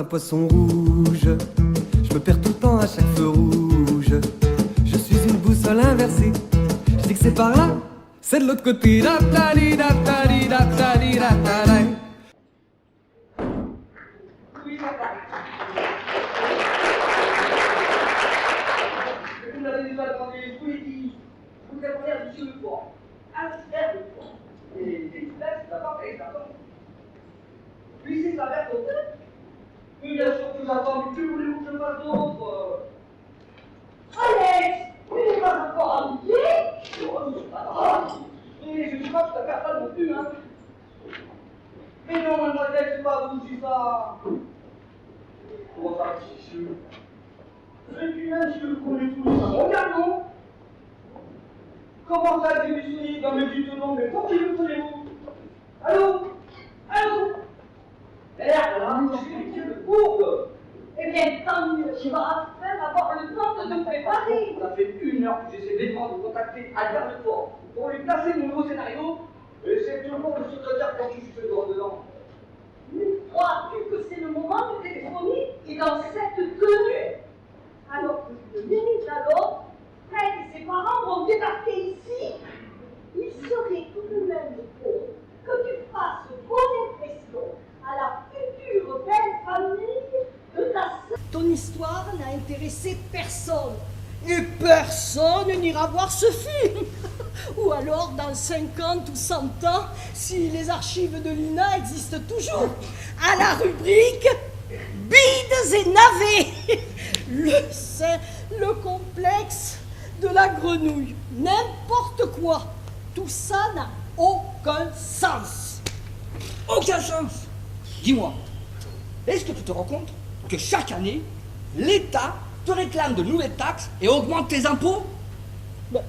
poisson rouge. Je me perds tout le temps à chaque feu rouge. Je suis une boussole inversée. Je dis que c'est par là, c'est de l'autre côté. Vous m'avez déjà demandé, je vous l'ai dit, vous avez l'air du le poids, un tiers de poids. Et les découvertes, c'est d'abord avec la tombe. Puis c'est la verre d'autre. Mais bien sûr que j'attends, mais que voulez-vous que je fasse d'autre? Alex, tu n'es pas encore habillé? Non, je ne suis pas grave. Et je ne suis pas tout à fait à ça non plus, hein. Mais non, mademoiselle, c'est pas vous, c'est ça. Comment ça, monsieur? Et puis monsieur, connaît tout ça mondial, non? Comment ça, j'ai décidé dans le but de nom, mais pour qui vous connaissez-vous? Allô? Allô? Merde, là, je suis une petite courbe. Eh bien, tant mieux, tu vas à peine avoir le temps de te préparer. Ça fait 1 heure que j'essaie vainement de contacter Albert Lefort pour lui placer mon nouveau scénario, et c'est toujours le secrétaire quand je suis fait droit dedans. Crois-tu que c'est le moment de téléphoner et dans cette tenue? Alors que de minute à l'autre, Fred et ses parents vont débarquer ici. Il serait tout de même bon que tu fasses bonne impression à la future belle famille de ta sœur. Ton histoire n'a intéressé personne. Et personne n'ira voir ce film. Ou alors, dans 50 ou 100 ans, si les archives de l'INA existent toujours, à la rubrique « Bides et navets », le sein, le complexe de la grenouille, n'importe quoi. Tout ça n'a aucun sens. Aucun sens. Dis-moi, est-ce que tu te rends compte que chaque année, l'État te réclame de nouvelles taxes et augmente tes impôts? Ben,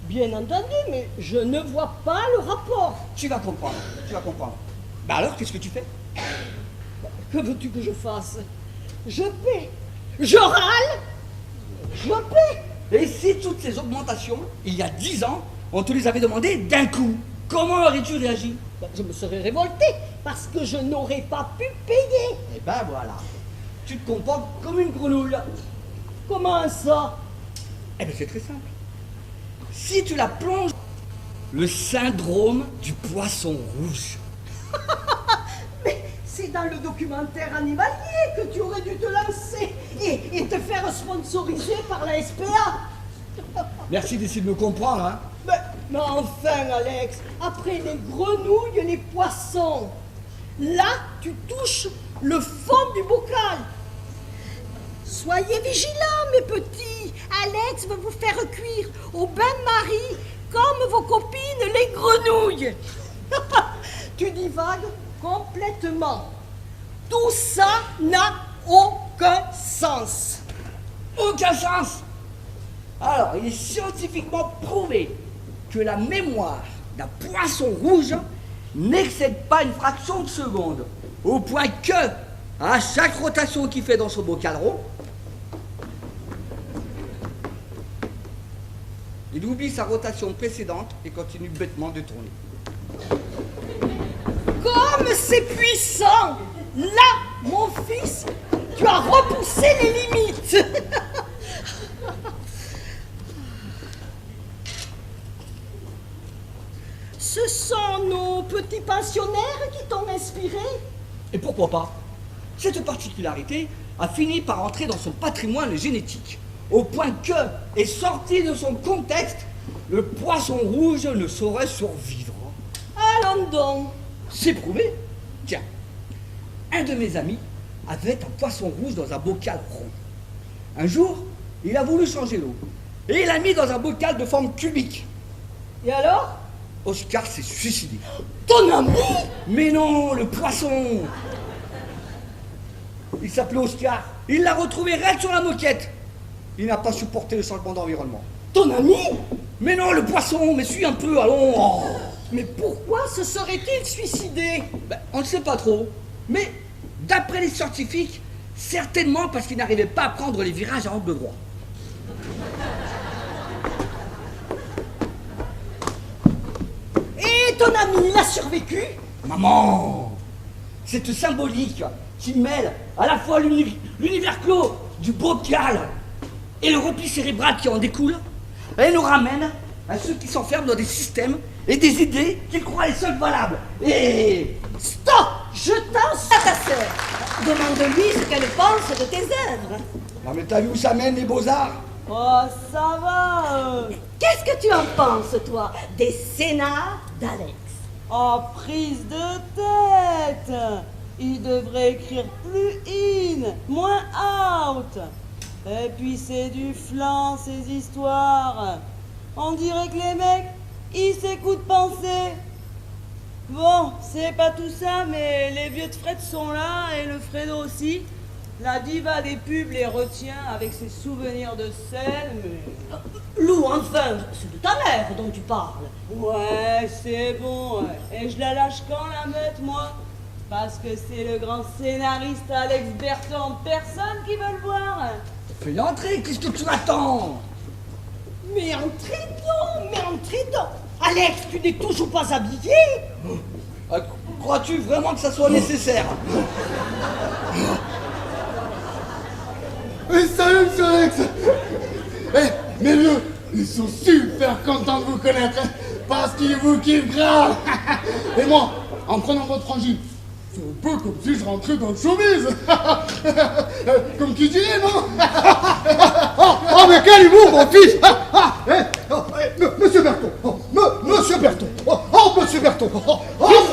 bien entendu, mais je ne vois pas le rapport. Tu vas comprendre, tu vas comprendre. Bah alors, qu'est-ce que tu fais? Que veux-tu que je fasse? Je paie. Je râle. Je paie. Et si toutes ces augmentations, il y a 10 ans, on te les avait demandées d'un coup, comment aurais-tu réagi? Ben, je me serais révolté parce que je n'aurais pas pu payer. Eh ben voilà, tu te comportes comme une grenouille. Comment ça? Eh ben c'est très simple. Si tu la plonges, le syndrome du poisson rouge. Mais c'est dans le documentaire animalier que tu aurais dû te lancer et te faire sponsoriser par la SPA. Merci d'essayer de me comprendre, hein. Mais enfin, Alex, après les grenouilles et les poissons, là, tu touches le fond du bocal. Soyez vigilants, mes petits. Alex veut vous faire cuire au bain-marie comme vos copines les grenouilles. Tu divagues complètement. Tout ça n'a aucun sens. Aucun sens. Alors, il est scientifiquement prouvé que la mémoire d'un poisson rouge n'excède pas une fraction de seconde, au point que, à chaque rotation qu'il fait dans son bocal rond, il oublie sa rotation précédente et continue bêtement de tourner. Comme c'est puissant! Là, mon fils, tu as repoussé les limites. Ce sont nos petits pensionnaires qui t'ont inspiré? Et pourquoi pas? Cette particularité a fini par entrer dans son patrimoine génétique, au point que, et sorti de son contexte, le poisson rouge ne saurait survivre. Allons donc. C'est prouvé. Tiens, un de mes amis avait un poisson rouge dans un bocal rond. Un jour, il a voulu changer l'eau, et il l'a mis dans un bocal de forme cubique. Et alors? Oscar s'est suicidé. Ton ami? Mais non, le poisson! Il s'appelait Oscar. Il l'a retrouvé raide sur la moquette. Il n'a pas supporté le changement d'environnement. Ton ami? Mais non, le poisson, mais suis un peu, allons. Oh. Mais pourquoi se serait-il suicidé? Ben, on ne sait pas trop. Mais, d'après les scientifiques, certainement parce qu'il n'arrivait pas à prendre les virages à angle droit. Et ton ami, il a survécu? Maman, cette symbolique qui mêle à la fois l'univers clos du bocal et le repli cérébral qui en découle, et nous ramène à ceux qui s'enferment dans des systèmes et des idées qu'ils croient les seules valables. Et... Stop! Je t'en à ta sœur. Demande-lui ce qu'elle pense de tes œuvres. Non mais t'as vu où ça mène les beaux-arts? Oh, ça va. Qu'est-ce que tu en penses, toi, des scénars d'Alex? Oh, prise de tête. Il devrait écrire plus in, moins out. Et puis c'est du flan, ces histoires. On dirait que les mecs, ils s'écoutent penser. Bon, c'est pas tout ça, mais les vieux de Fred sont là, et le Fredo aussi. La diva des pubs les retient avec ses souvenirs de sel, mais... Lou, enfin, c'est de ta mère dont tu parles. Ouais, c'est bon, ouais. Et je la lâche quand, la meute, moi? Parce que c'est le grand scénariste Alex Berton en personne qui veut le voir. Fais l'entrée, qu'est-ce que tu attends? Mais entrez donc. Alex, tu n'es toujours pas habillé? Crois-tu vraiment que ça soit nécessaire? Salut, monsieur Alex. Mes vieux, ils sont super contents de vous connaître, parce qu'ils vous kiffent grave. Et moi, en prenant votre frangine, c'est un peu comme si je rentrais dans le showbiz. Comme qui dirait, non? Oh, mais quel humour, mon fils. Monsieur Berton. Monsieur Berton. Oh, monsieur Berton. Oh,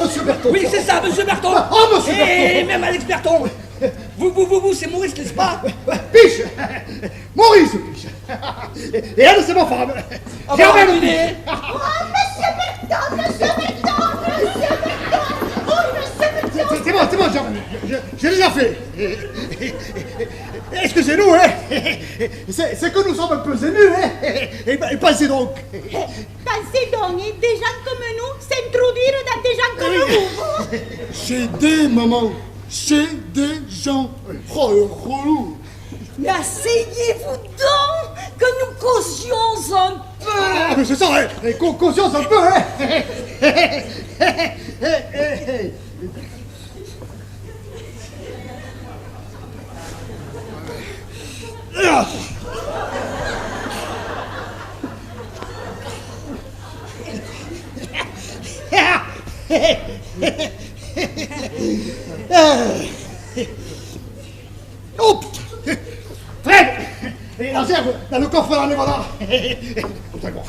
monsieur Berton. Oui, c'est ça, monsieur Berton. Oh, monsieur Berton. Et même Alex Berton. Vous, c'est Maurice, n'est-ce pas? Piche. Maurice Piche. Et elle, c'est ma femme. Ah bah, terminé. C'est bon, j'ai déjà fait. Excusez-nous, hein. C'est que nous sommes un peu émus, hein. Et pensez donc. Pensez donc, et des gens comme nous s'introduire dans des gens comme vous. Chez des mamans, chez des gens. Oh, relou. Mais asseyez-vous donc, que nous causions un peu. Ah, mais c'est ça, hein. Conscience un peu, hein. Oh putain. Fred. Et la gerbe dans le coffre dans les voilà. C'est bon.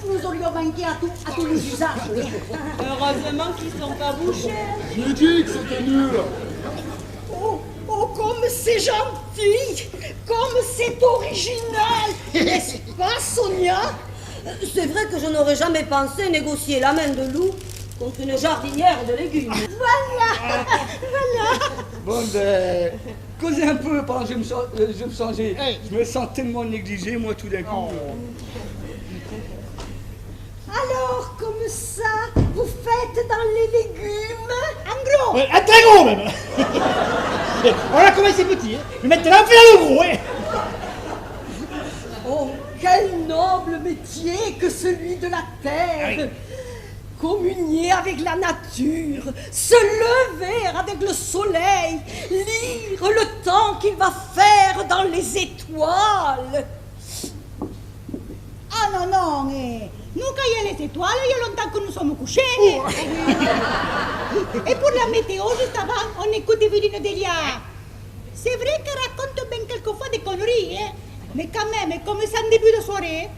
Nous aurions manqué à tous les usages. Heureusement qu'ils sont pas bouchés. J'ai dit que c'était nul. Oh, comme c'est gentil, comme c'est original, n'est-ce pas, Sonia? C'est vrai que je n'aurais jamais pensé négocier la main de loup contre une jardinière de légumes. Voilà. Bon, ben, causez un peu pendant que je me changeais. Je me sens tellement négligé, moi, tout d'un coup. Alors, comme ça, vous faites dans les légumes? En gros. Un très gros même. On a commencé petit, hein. Mais maintenant on fait le gros, hein. Oh, quel noble métier que celui de la terre! Communier avec la nature, se lever avec le soleil, lire le temps qu'il va faire dans les étoiles. Ah non, nous quand il y a les étoiles, il y a longtemps que nous sommes couchés. Et pour la météo, juste avant, on écoute Evelyne Delia. C'est vrai qu'elle raconte bien quelquefois des conneries, hein? Mais quand même, comme c'est en début de soirée.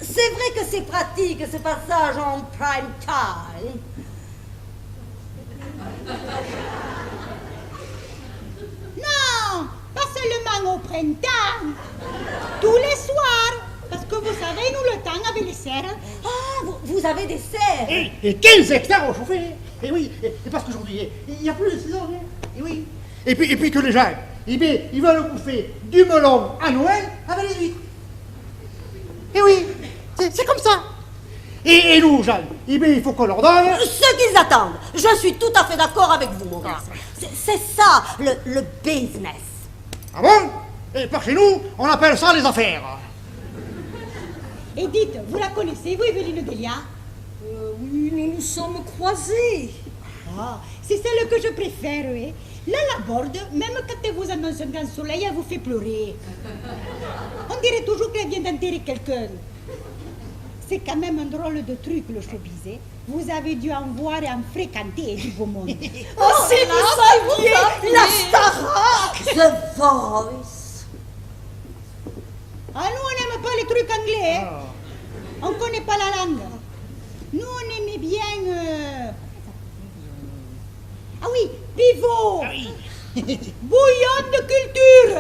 C'est vrai que c'est pratique ce passage en prime time. Non, pas seulement au printemps. Tous les soirs. Parce que vous savez, nous, le temps avec les serres. Ah, vous avez des serres. Et 15 hectares au chauffé. Et oui, et parce qu'aujourd'hui, il n'y a plus de saison. Et oui. Et puis que les gens, ils veulent bouffer du melon à Noël avec les huîtres. Et oui, c'est comme ça. Et nous, Jeanne, il faut qu'on leur donne... Ce qu'ils attendent. Je suis tout à fait d'accord avec vous, Maurice. C'est ça, le business. Ah bon? Et par chez nous, on appelle ça les affaires. Et dites, vous la connaissez, vous, Evelyne Delia? Oui, nous nous sommes croisés. Ah, c'est celle que je préfère, oui. Là, la borde, même quand elle vous annonce un grand soleil, elle vous fait pleurer. On dirait toujours qu'elle vient d'enterrer quelqu'un. C'est quand même un drôle de truc, le showbiz. Hein. Vous avez dû en voir et en fréquenter du beau monde. Oh, c'est vous saviez la Starac, The Voice. Ah, nous, on n'aime pas les trucs anglais. Hein. On ne connaît pas la langue. Nous, on aimait bien... Ah oui, pivot. Ah oui. Bouillon de culture.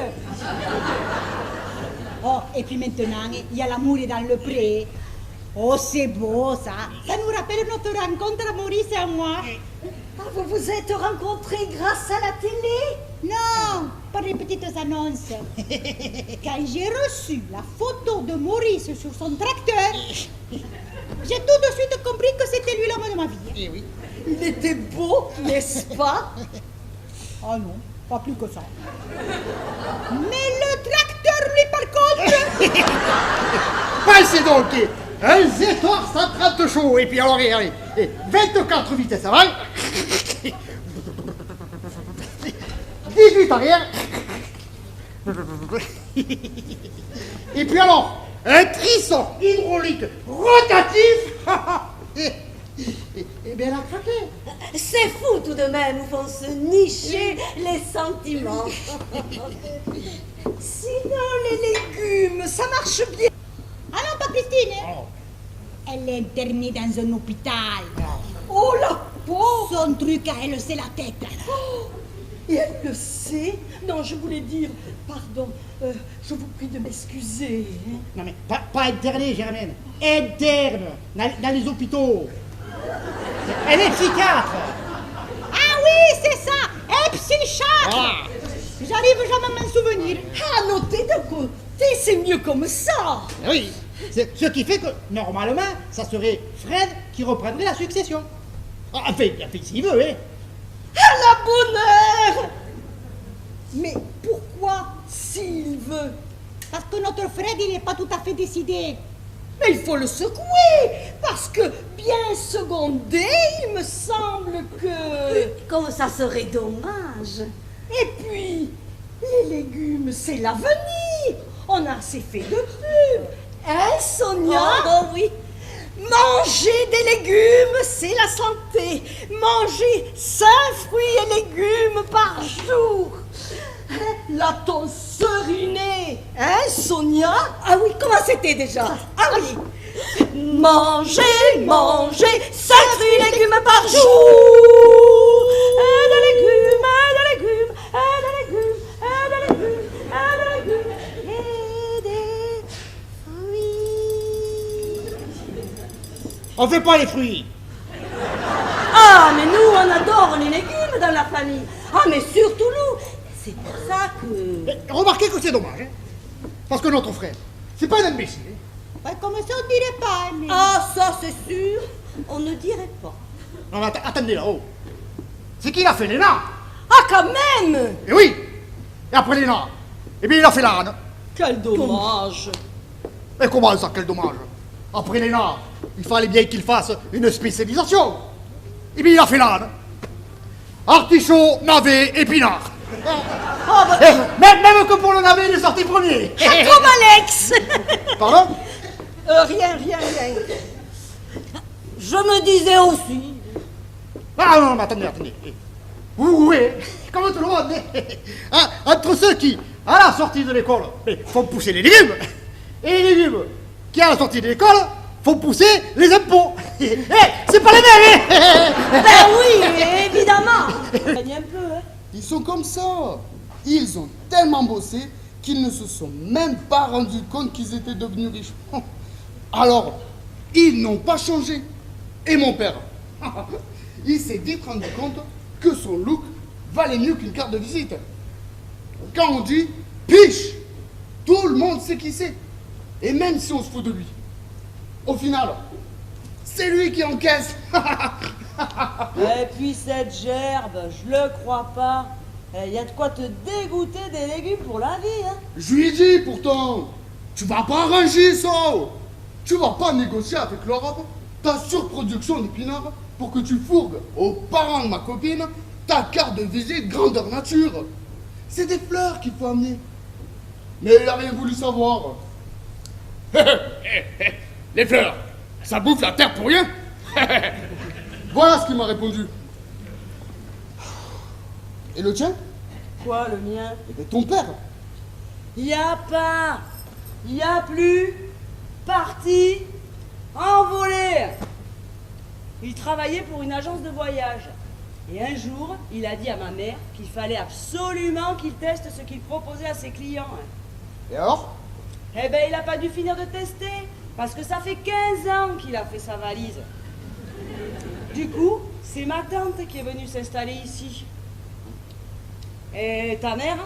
Oh, et puis maintenant, il y a l'amour est dans le pré. Oh, c'est beau, ça. Ça nous rappelle notre rencontre à Maurice et à moi. Ah, vous vous êtes rencontrés grâce à la télé? Non, par les petites annonces. Quand j'ai reçu la photo de Maurice sur son tracteur, j'ai tout de suite compris que c'était lui l'homme de ma vie. Eh oui. Il était beau, n'est-ce pas? Oh non, pas plus que ça. Mais le tracteur, lui, par contre... Passez donc un Z-Tor 130 chaud, et puis alors, allez, 24 vitesses avant, 18 arrière, et puis alors, un trisson hydraulique rotatif, et bien, elle a craqué. C'est fou tout de même, où vont se nicher les sentiments. Sinon, les légumes, ça marche bien. Ah non, pas Christine. Hein. Elle est internée dans un hôpital. Oh, la pauvre! Son truc à elle, c'est la tête. Et elle le sait? Non, je voulais dire, pardon, je vous prie de m'excuser. Hein. Non mais, pas internée, Germaine, interne, dans les hôpitaux. Elle est psychiatre. Ah oui, c'est ça. Et psychiatre. Ah. J'arrive jamais à m'en souvenir. Ah, notez de côté, c'est mieux comme ça. Oui, c'est ce qui fait que, normalement, ça serait Fred qui reprendrait la succession. Ah, enfin, s'il veut, hein. À la bonne heure! Mais pourquoi s'il veut? Parce que notre Fred, il n'est pas tout à fait décidé. Mais il faut le secouer, parce que bien secondé, il me semble que... Comme ça serait dommage. Et puis, les légumes, c'est l'avenir. On a assez fait de pub. Hein, Sonia? Oh oui. Manger des légumes, c'est la santé. Manger 5 fruits et légumes par jour. L'a-t-on seriné? Hein, Sonia? Ah oui, comment c'était déjà? Ah oui. Manger 5 fruits et légumes par jour. Et des légumes, et des légumes, et des légumes, et des légumes, et des légumes, et des fruits. On fait pas les fruits. Ah, mais nous, on adore les légumes dans la famille. Ah, mais surtout nous. C'est pour ça que... Mais remarquez que c'est dommage, hein. Parce que notre frère, c'est pas un imbécile. Hein. Ouais, comme ça, on dirait pas. Mais... Ah, ça, c'est sûr. On ne dirait pas. Non, mais attendez là-haut. C'est qu'il a fait les nains. Ah, quand même. Et oui. Et après les nains, eh bien, il a fait l'âne. Quel dommage. Mais comment ça, quel dommage? Après les nains, il fallait bien qu'il fasse une spécialisation. Et bien, il a fait l'âne. Artichaut, navet, épinard. Oh, bah, Même que pour le navet, il est sorti premier. comme Alex. Pardon? Rien. Je me disais aussi. Ah non, mais attendez. Oui, comme tout le monde. Ah, entre ceux qui, à la sortie de l'école, font pousser les légumes, et les légumes qui, à la sortie de l'école, font pousser les impôts. C'est pas les mêmes, hein. Ben oui, évidemment. Gagne un peu, hein. Ils sont comme ça. Ils ont tellement bossé qu'ils ne se sont même pas rendus compte qu'ils étaient devenus riches. Alors, ils n'ont pas changé. Et mon père, il s'est vite rendu compte que son look valait mieux qu'une carte de visite. Quand on dit piche, tout le monde sait qui c'est. Et même si on se fout de lui, au final, c'est lui qui encaisse. Et puis cette gerbe, je le crois pas. Il y a de quoi te dégoûter des légumes pour la vie, hein. Je lui dis pourtant, tu vas pas arranger ça. Tu vas pas négocier avec l'Europe ta surproduction d'épinards pour que tu fourgues aux parents de ma copine ta carte de visite grandeur nature. C'est des fleurs qu'il faut amener. Mais il a rien voulu savoir. Les fleurs, ça bouffe la terre pour rien. Voilà ce qu'il m'a répondu. Et le tien? Quoi, le mien? Eh bien, ton père. Y a pas, y a plus, parti, envolé. Il travaillait pour une agence de voyage. Et un jour, il a dit à ma mère qu'il fallait absolument qu'il teste ce qu'il proposait à ses clients. Et alors? Eh ben, il n'a pas dû finir de tester, parce que ça fait 15 ans qu'il a fait sa valise. Du coup, c'est ma tante qui est venue s'installer ici. Et ta mère?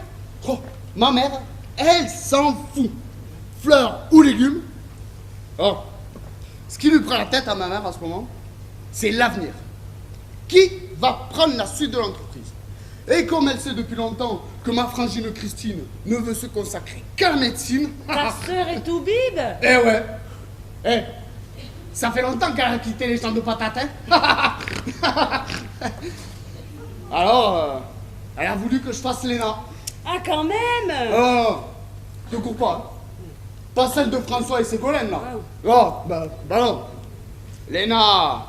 Oh, ma mère, elle s'en fout. Fleurs ou légumes. Oh, ce qui lui prend la tête à ma mère en ce moment, c'est l'avenir. Qui va prendre la suite de l'entreprise? Et comme elle sait depuis longtemps que ma frangine Christine ne veut se consacrer qu'à la médecine... Ta sœur est tout bide? Eh ouais. Eh, ça fait longtemps qu'elle a quitté les champs de patates, hein. Alors, elle a voulu que je fasse l'ENA. Ah, quand même! Oh, te cours pas. Hein. Pas celle de François et Ségolène, là. Oh, bah non. L'ENA,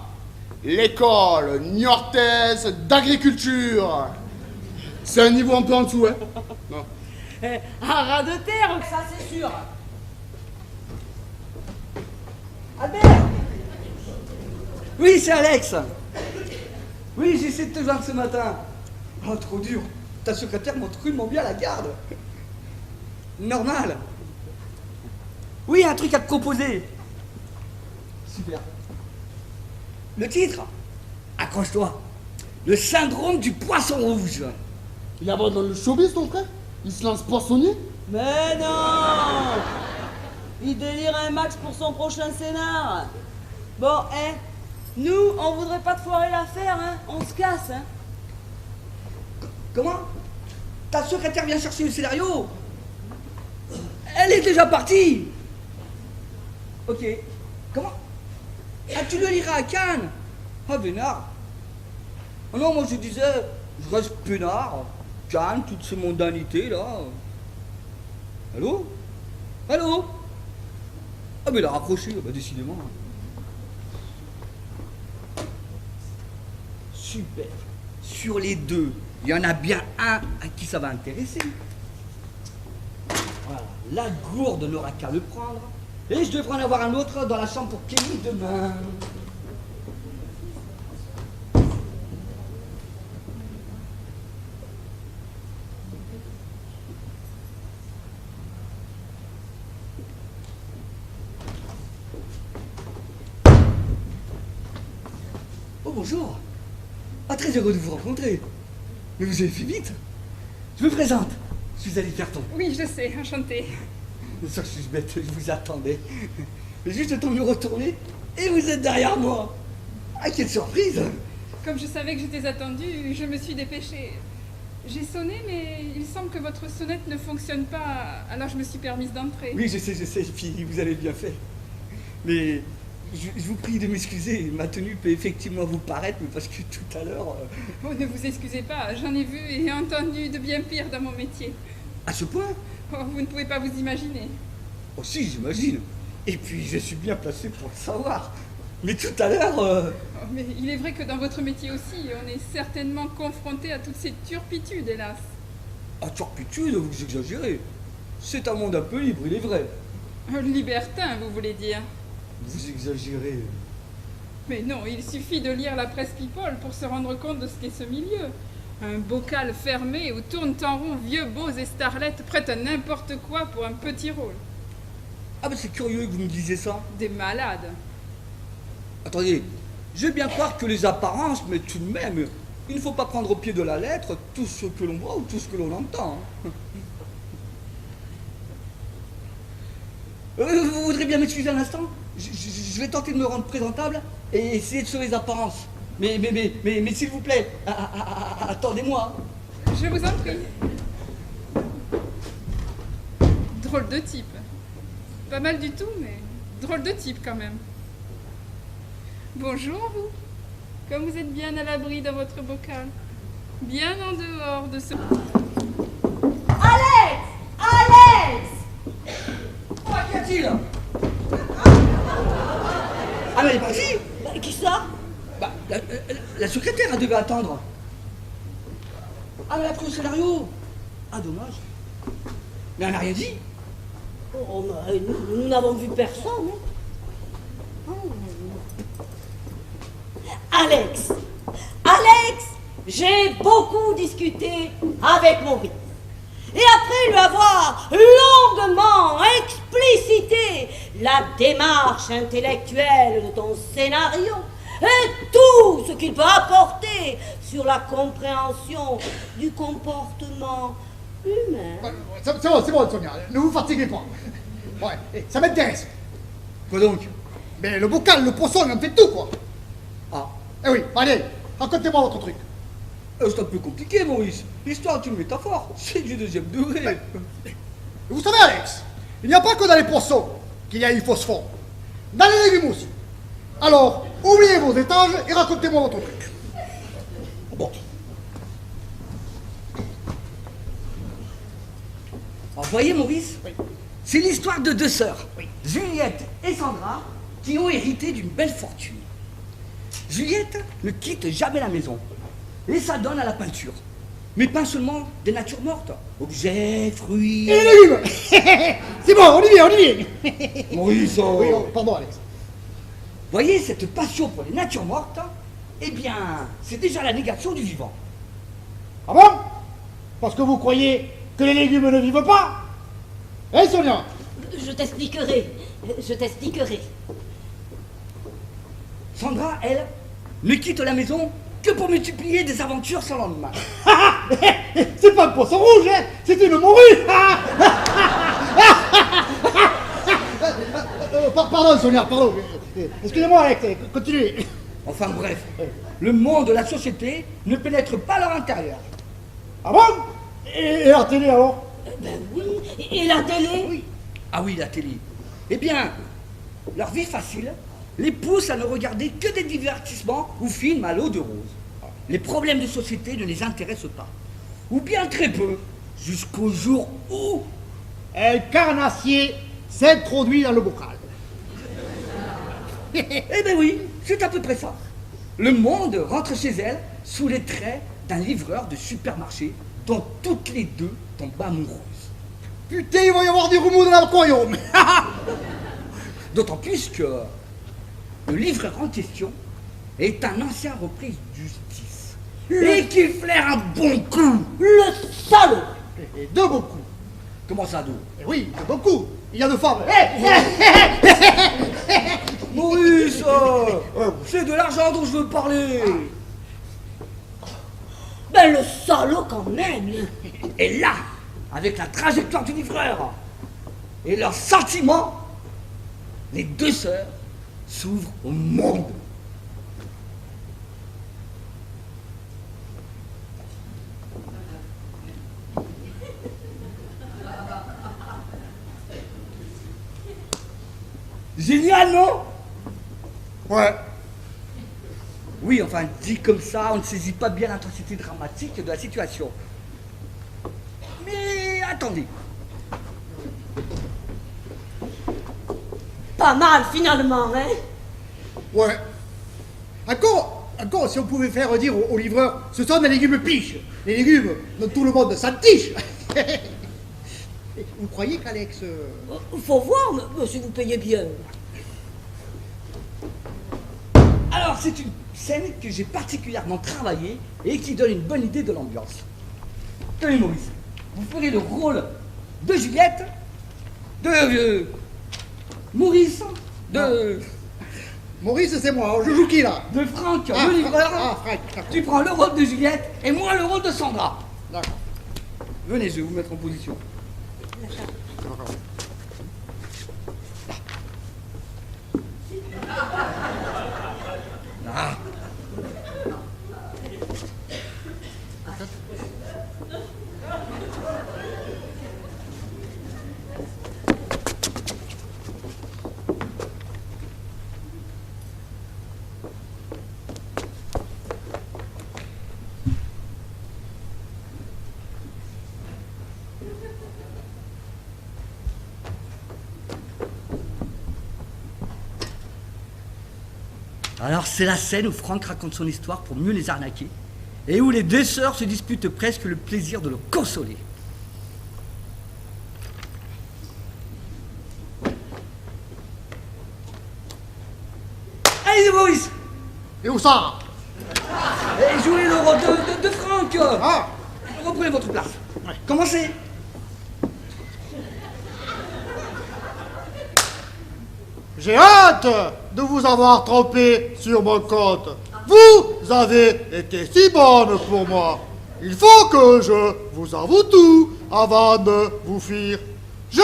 l'école niortaise d'agriculture. C'est un niveau un peu en dessous, hein. Non. Un ras de terre, ça c'est sûr. Albert! Oui, c'est Alex. Oui, j'ai essayé de te joindre ce matin. Oh, trop dur. Ta secrétaire montre crûment bien la garde. Normal. Oui, un truc à te proposer. Super. Le titre, accroche-toi. Le syndrome du poisson rouge. Il abandonne le showbiz, ton frère? Il se lance poissonnier? Mais non! Il délire un max pour son prochain scénar. Bon, nous, on voudrait pas te foirer l'affaire, hein. On se casse, hein. Comment? Ta secrétaire vient chercher le scénario? Elle est déjà partie. Ok. Comment? Ah, tu le liras à Cannes? Ah, vénard. Oh non, moi je disais, je reste peinard. Cannes, toutes ces mondanités là. Allô? Allô? Ah, mais elle a raccroché, bah, décidément. Super. Sur les deux, il y en a bien un à qui ça va intéresser. Voilà, la gourde n'aura qu'à le prendre. Et je devrais en avoir un autre dans la chambre pour Kenny demain. Oh, bonjour. Ah, très heureux de vous rencontrer. Mais vous avez fait vite. Je me présente. Je suis Ali Carton. Oui, je sais, enchantée. Ça, je suis bête, je vous attendais. Juste le temps de me retourner et vous êtes derrière moi. Ah, quelle surprise. Comme je savais que j'étais attendue, je me suis dépêchée. J'ai sonné, mais il semble que votre sonnette ne fonctionne pas, alors je me suis permise d'entrer. Oui, je sais, puis vous avez bien fait. Mais je vous prie de m'excuser, ma tenue peut effectivement vous paraître, mais parce que tout à l'heure... Oh, ne vous excusez pas, j'en ai vu et entendu de bien pire dans mon métier. À ce point? Oh, vous ne pouvez pas vous imaginer. Oh si, j'imagine. Et puis, je suis bien placé pour le savoir. Mais tout à l'heure... Oh, mais il est vrai que dans votre métier aussi, on est certainement confronté à toutes ces turpitudes, hélas. Ah, turpitude, vous exagérez. C'est un monde un peu libre, il est vrai. Libertin, vous voulez dire? Vous exagérez. Mais non, il suffit de lire la presse people pour se rendre compte de ce qu'est ce milieu. Un bocal fermé où tournent en rond vieux beaux et starlettes prêtes à n'importe quoi pour un petit rôle. Ah, mais c'est curieux que vous me disiez ça. Des malades. Attendez, je veux bien croire que les apparences, mais tout de même, il ne faut pas prendre au pied de la lettre tout ce que l'on voit ou tout ce que l'on entend. Vous voudrez bien m'excuser un instant? Je vais tenter de me rendre présentable et essayer de sauver les apparences. Mais s'il vous plaît, attendez-moi. Je vous en prie. Drôle de type. Pas mal du tout, mais drôle de type quand même. Bonjour, vous. Comme vous êtes bien à l'abri dans votre bocal. Bien en dehors de ce... Alex! Alex! Qu'y a-t-il? Ah, mais elle est partie? Qui ça? Bah, la secrétaire, elle devait attendre. Ah, mais elle a pris le scénario. Ah, dommage. Mais elle n'a rien dit. Oh, mais nous n'avons vu personne. Hein. Alex! Alex! J'ai beaucoup discuté avec Maurice. Et après lui avoir longuement explicité la démarche intellectuelle de ton scénario et tout ce qu'il peut apporter sur la compréhension du comportement humain. C'est bon, Sonia, ne vous fatiguez pas. Ouais, ça m'intéresse. Quoi donc? Mais le bocal, le poisson, on en fait tout, quoi. Ah. Eh oui, allez, racontez-moi votre truc. C'est un peu compliqué, Maurice. L'histoire est une métaphore. C'est du deuxième degré. Vous savez, Alex, il n'y a pas que dans les poissons qu'il y a du phosphore. Dans les légumes aussi. Alors, oubliez vos étages et racontez-moi votre truc. Bon. Alors, voyez, Maurice, c'est l'histoire de deux sœurs, Juliette et Sandra, qui ont hérité d'une belle fortune. Juliette ne quitte jamais la maison. Et ça donne à la peinture. Mais pas seulement des natures mortes. Objets, fruits... Et les légumes. C'est bon, on y vient. Maurice, Oui, pardon, Alex. voyez, cette passion pour les natures mortes, eh bien, c'est déjà la négation du vivant. Ah bon? Parce que vous croyez que les légumes ne vivent pas? Hein, Sonia? Je t'expliquerai. Je t'expliquerai. Sandra, elle, ne quitte la maison que pour multiplier des aventures sans lendemain. C'est pas un poisson rouge, hein? C'est une morue. Pardon, Sonia, pardon. Excusez-moi, Alex, continuez. Enfin bref, le monde de la société ne pénètre pas leur intérieur. Ah bon? Et la télé, alors? Ben oui. Et la télé? Oui. Ah oui, la télé. Eh bien, leur vie facile les pousse à ne regarder que des divertissements ou films à l'eau de rose. Les problèmes de société ne les intéressent pas. Ou bien très peu, jusqu'au jour où... Un carnassier s'introduit dans le bocal. Eh ben oui, c'est à peu près ça. Le monde rentre chez elle sous les traits d'un livreur de supermarché dont toutes les deux tombent amoureuses. Putain, il va y avoir des remous dans l'aquarium. D'autant plus que le livreur en question est un ancien repris de justice et qu'il flaire un bon coup. Le salaud! Et de beaucoup. Comment ça, deux? Eh oui, de beaucoup. Il y a de femmes. Maurice, c'est de l'argent dont je veux parler. Ben le salaud quand même! Et là, avec la trajectoire du livreur et leurs sentiments, les deux sœurs s'ouvrent au monde. Génial, non? Ouais. Oui, enfin, dit comme ça, on ne saisit pas bien l'intensité dramatique de la situation. Mais attendez. Pas mal finalement, hein? Ouais. Encore, si on pouvait faire dire au livreur, ce sont des légumes piches. Les légumes dont tout le monde s'entiche. Vous croyez qu'Alex... Faut voir, mais si vous payez bien. Alors, c'est une scène que j'ai particulièrement travaillée et qui donne une bonne idée de l'ambiance. Tenez, Maurice, vous ferez le rôle de Juliette, de Maurice, de... Maurice, c'est moi. Je joue qui, là? de Franck, le livreur. Franck. Tu prends le rôle de Juliette et moi le rôle de Sandra. D'accord. Venez, je vais vous mettre en position. Ah. Alors c'est la scène où Franck raconte son histoire pour mieux les arnaquer et où les deux sœurs se disputent presque le plaisir de le consoler. Allez Maurice, Et où ça? et jouez le rôle de Franck. Ah. Reprenez votre place. Commencez. J'ai hâte de vous avoir trompé sur mon compte. Vous avez été si bonne pour moi. Il faut que je vous avoue tout avant de vous fuir. Je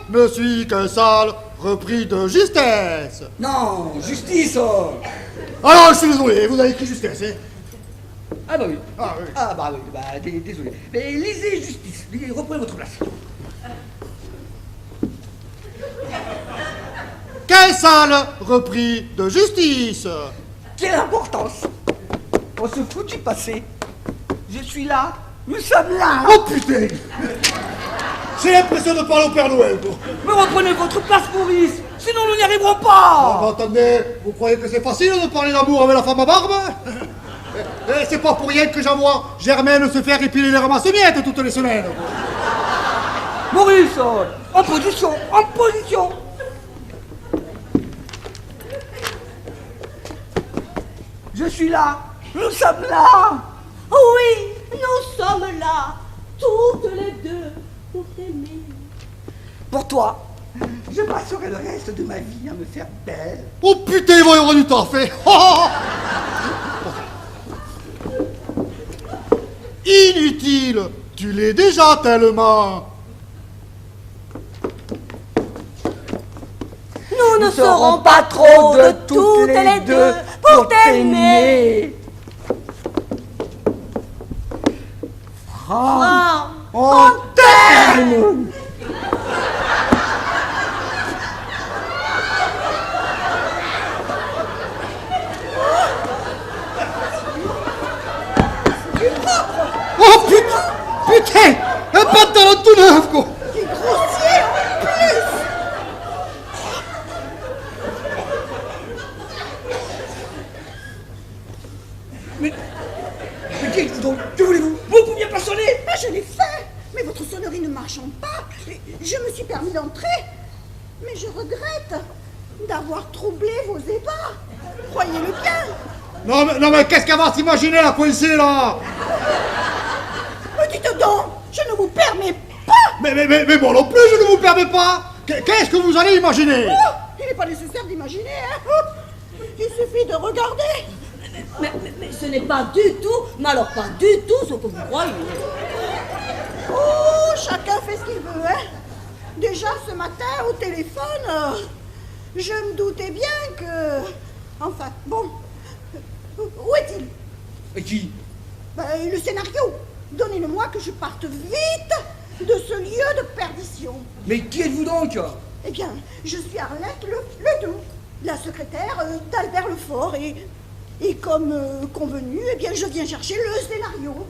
ne suis qu'un sale repris de justesse. Non, justice. Alors, je suis désolé, vous avez écrit justesse, hein? Ah bah oui. Ah oui. Ah bah oui, bah désolé. Mais lisez justice, reprenez votre place. Quel sale repris de justice! Quelle importance. On se fout du passé. Je suis là, nous sommes là. Oh putain! J'ai l'impression de parler au Père Noël, quoi. Mais reprenez votre place, Maurice, sinon nous n'y arriverons Ah, pas. bah, attendez, vous croyez que c'est facile de parler d'amour avec la femme à barbe? Et c'est pas pour rien que j'en vois Germaine se faire épiler les ramasse-miettes toutes les semaines. Maurice, en position, en position. Je suis là, nous sommes là. Oui, nous sommes là, toutes les deux, pour t'aimer. Pour toi, je passerai le reste de ma vie à me faire belle. Oh putain, il va y avoir du temps fait. Inutile, tu l'es déjà tellement. Nous ne serons pas trop de toutes les deux pour t'aimer. Ah, On t'aime. Oh putain, putain, un pantalon tout neuf, quoi. Qui est grossier en plus. Mais dites donc, que voulez-vous? Vous pouviez pas sonner? Ah, je l'ai fait, mais votre sonnerie ne marchant pas, je me suis permis d'entrer. Mais je regrette d'avoir troublé vos ébats. Croyez-le bien. Non mais qu'est-ce qu'elle va s'imaginer la coincée là? Me dites donc, je ne vous permets pas. Mais moi non plus je ne vous permets pas. Qu'est-ce que vous allez imaginer? Oh, il n'est pas nécessaire d'imaginer. Hein. Oh, il suffit de regarder. Mais ce n'est pas du tout, mais alors pas du tout ce que vous croyez. Oh, chacun fait ce qu'il veut, hein. Déjà ce matin au téléphone, je me doutais bien que... Enfin, bon. Où est-il? Et qui? Ben, le scénario. Donnez-le-moi que je parte vite de ce lieu de perdition. Mais qui êtes-vous donc? Eh bien, je suis Arlette Ledoux, la secrétaire d'Albert Lefort, et comme convenu, eh bien, je viens chercher le scénario.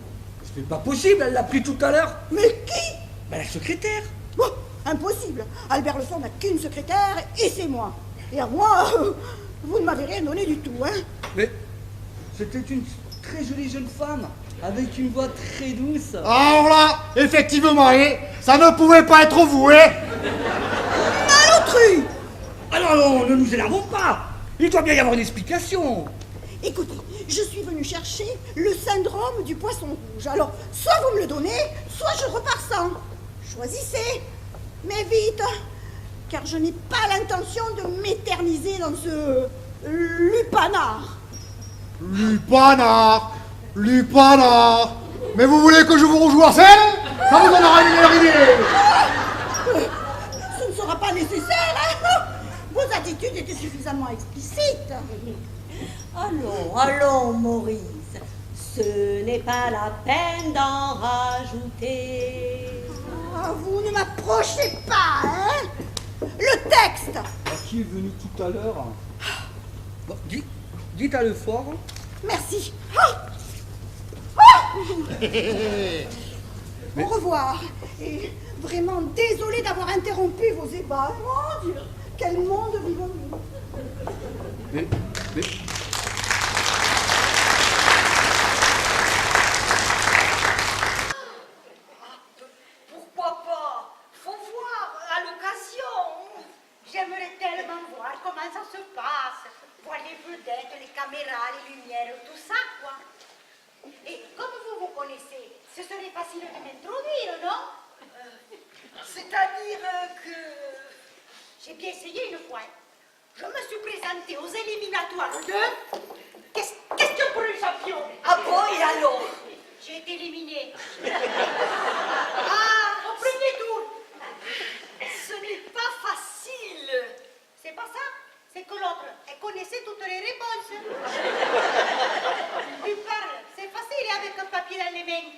C'est pas possible, elle l'a pris tout à l'heure. Mais qui? Ben, la secrétaire. Bon, impossible. Albert Lefort n'a qu'une secrétaire, et c'est moi. Et à moi, vous ne m'avez rien donné du tout, hein. Mais c'était une très jolie jeune femme, avec une voix très douce. Alors là, effectivement, hein, ça ne pouvait pas être vous, hein. Malotru! Alors non, ne nous énervons pas. Il doit bien y avoir une explication. Écoutez, je suis venue chercher le syndrome du poisson rouge. Alors, soit vous me le donnez, soit je repars sans. Choisissez. Mais vite, car je n'ai pas l'intention de m'éterniser dans ce lupanar. Lupanar. Mais vous voulez que je vous rejoue à scène? Ça vous donnera une meilleure idée. Ce ne sera pas nécessaire, hein. Vos attitudes étaient suffisamment explicites. Allons, Maurice, ce n'est pas la peine d'en rajouter. Ah, vous ne m'approchez pas, hein. Le texte. Qui est venu tout à l'heure? Bon, dites à Lefort. Merci. Ah. Au revoir. Et vraiment désolé d'avoir interrompu vos ébats. Mon Dieu, quel monde vivons-nous? Mais est facile de m'introduire, non? C'est-à-dire que... J'ai bien essayé une fois. Je me suis présentée aux éliminatoires de... Question pour le champion. Ah bon, et alors? J'ai été éliminée. Ah, au premier tour. Ce n'est pas facile. C'est pas ça, c'est que l'autre, elle connaissait toutes les réponses. Tu parles, c'est facile avec un papier dans les mains.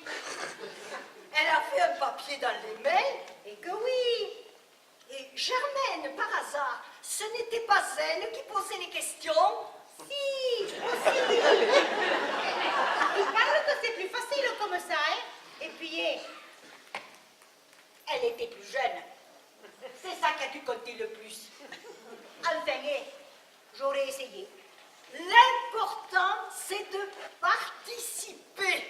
Elle a fait un papier dans les mains. Et que oui. Et Germaine, par hasard, ce n'était pas elle qui posait les questions? Si, aussi. Tu parles que c'est plus facile comme ça, hein? Et puis, elle était plus jeune. C'est ça qui a dû compter le plus. Enfin, j'aurais essayé. L'important, c'est de participer.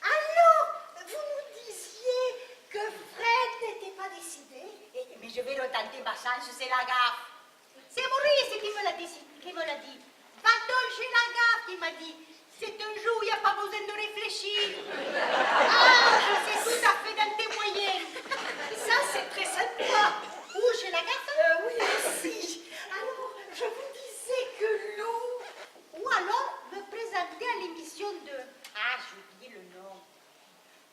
Alors, vous nous disiez que Fred n'était pas décidé? Mais je vais retenter ma chance, c'est la gaffe. C'est Maurice qui me l'a dit. Va-t-on chez la gaffe qui m'a dit. C'est un jeu où il n'y a pas besoin de réfléchir. Ah, c'est tout à fait dans tes moyens. Ça, c'est très sympa. Où, chez la gaffe? Oui, aussi. Alors, je vous disais que Lou... Ou alors me présenter à l'émission de... Ah, j'ai oublié le nom.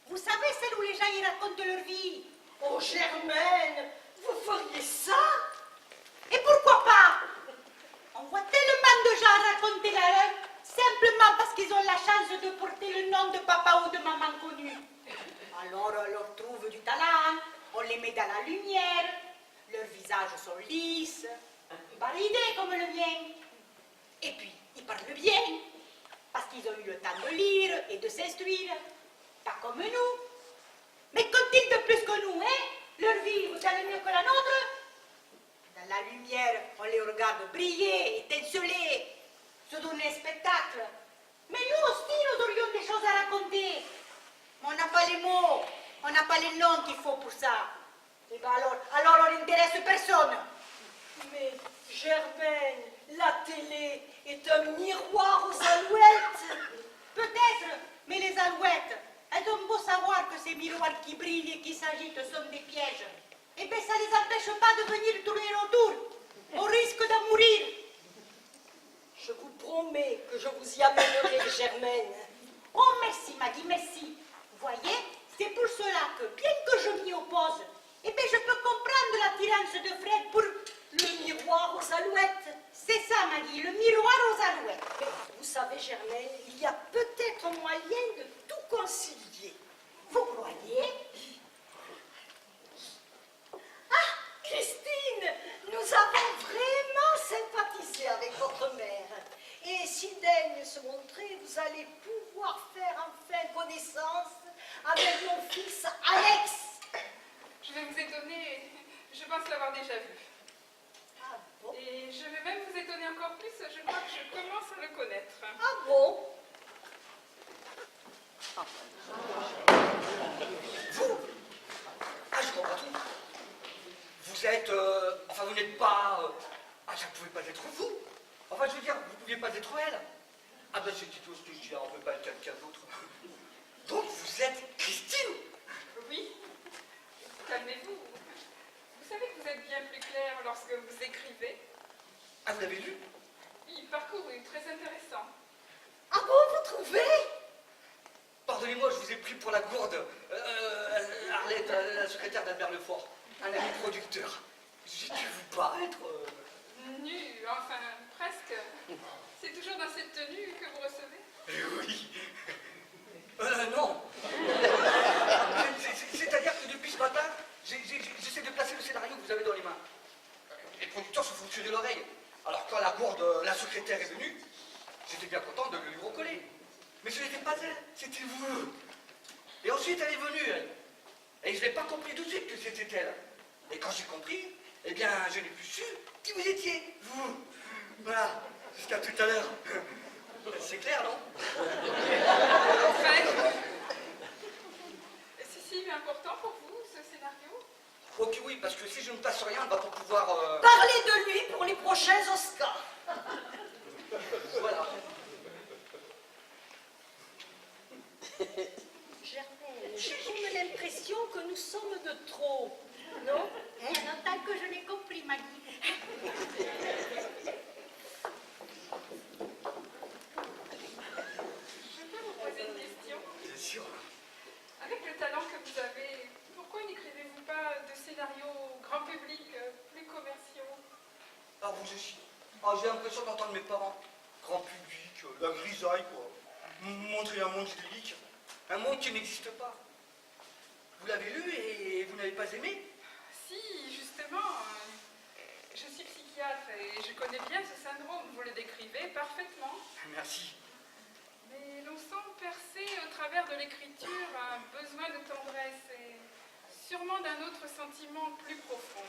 Vous savez, celle où les gens y racontent leur vie. Oh, Germaine, vous feriez ça? Et pourquoi pas? On voit tellement de gens raconter la leur simplement parce qu'ils ont la chance de porter le nom de papa ou de maman connu. Alors on leur trouve du talent, on les met dans la lumière, leurs visages sont lisses, baridés comme le mien. Et puis, ils parlent bien, parce qu'ils ont eu le temps de lire et de s'instruire, pas comme nous. Mais qu'ont-ils de plus que nous, hein? Leur vie, vous savez mieux que la nôtre? Dans la lumière, on les regarde briller, étinceler, se donner un spectacle. Mais nous aussi, nous aurions des choses à raconter. Mais on n'a pas les mots, on n'a pas les noms qu'il faut pour ça. Et ben alors on n'intéresse personne. Mais Germaine, la télé est un miroir aux alouettes. Peut-être, mais les alouettes, elles ont beau savoir que ces miroirs qui brillent et qui s'agitent sont des pièges. Eh bien, ça ne les empêche pas de venir tourner autour. On risque d'en mourir. Je vous promets que je vous y amènerai, Germaine. Oh, merci, Maggie, merci. Vous voyez, c'est pour cela que, bien que je m'y oppose, eh bien, je peux comprendre l'attirance de Fred pour Le miroir aux alouettes. C'est ça, Maggie, le miroir aux alouettes. Mais vous savez, Germaine, il y a peut-être moyen de tout concilier. Vous croyez? Ah, Christine, nous avons vraiment sympathisé avec votre mère. Et s'il daigne se montrer, vous allez pouvoir faire enfin connaissance avec mon fils Alex. Je vais vous étonner, je pense l'avoir déjà vu. Ah bon? Et je vais même vous étonner encore plus, je crois que je commence à le connaître. Ah bon? Vous? Ah, je comprends tout. Vous êtes... enfin, vous n'êtes pas... ah, ça ne pouvait pas être vous. Enfin, je veux dire, vous ne pouviez pas être elle. Ah ben, c'est tout ce que je dis, on ne peut pas être quelqu'un d'autre. Donc, vous êtes Christine? Oui, calmez-vous. Vous savez que vous êtes bien plus clair lorsque vous écrivez. Ah, vous l'avez lu? Oui, parcouru, très intéressant. Ah bon, vous trouvez? Pardonnez-moi, je vous ai pris pour la gourde. Arlette, la secrétaire d'Albert Lefort, un ami producteur. J'ai dû vous paraître... Nu, enfin, presque. C'est toujours dans cette tenue que vous recevez? Oui. Non. C'est-à-dire que depuis ce matin, j'essaie de placer le scénario que vous avez dans les mains. Les producteurs se font tuer de l'oreille. Alors quand la gourde, la secrétaire est venue, j'étais bien content de lui recoller. Mais ce n'était pas elle, c'était vous. Et ensuite elle est venue, elle. Et je n'ai pas compris tout de suite que c'était elle. Et quand j'ai compris, eh bien je n'ai plus su qui vous étiez, vous. Voilà, jusqu'à tout à l'heure. C'est clair, non? Fred, c'est si important pour vous, ce scénario? Ok, oui, parce que si je ne passe rien, on va pas pouvoir... Parlez de lui pour les prochains Oscars. Voilà. Germaine, j'ai comme l'impression que nous sommes de trop, non? Alors, tant que je l'ai compris, Maggie. Je peux vous poser une question? Bien sûr. Avec le talent que vous avez, pourquoi n'écrivez-vous pas de scénarios grand public, plus commerciaux? Ah, vous aussi. Ah, j'ai l'impression d'entendre mes parents. Grand public, la grisaille, quoi. Montrer un monde idyllique. Un monde qui n'existe pas. Vous l'avez lu et vous n'avez pas aimé? Si, justement. Je suis psychiatre et je connais bien ce syndrome. Vous le décrivez parfaitement. Merci. Mais l'on sent percer au travers de l'écriture un besoin de tendresse et sûrement d'un autre sentiment plus profond.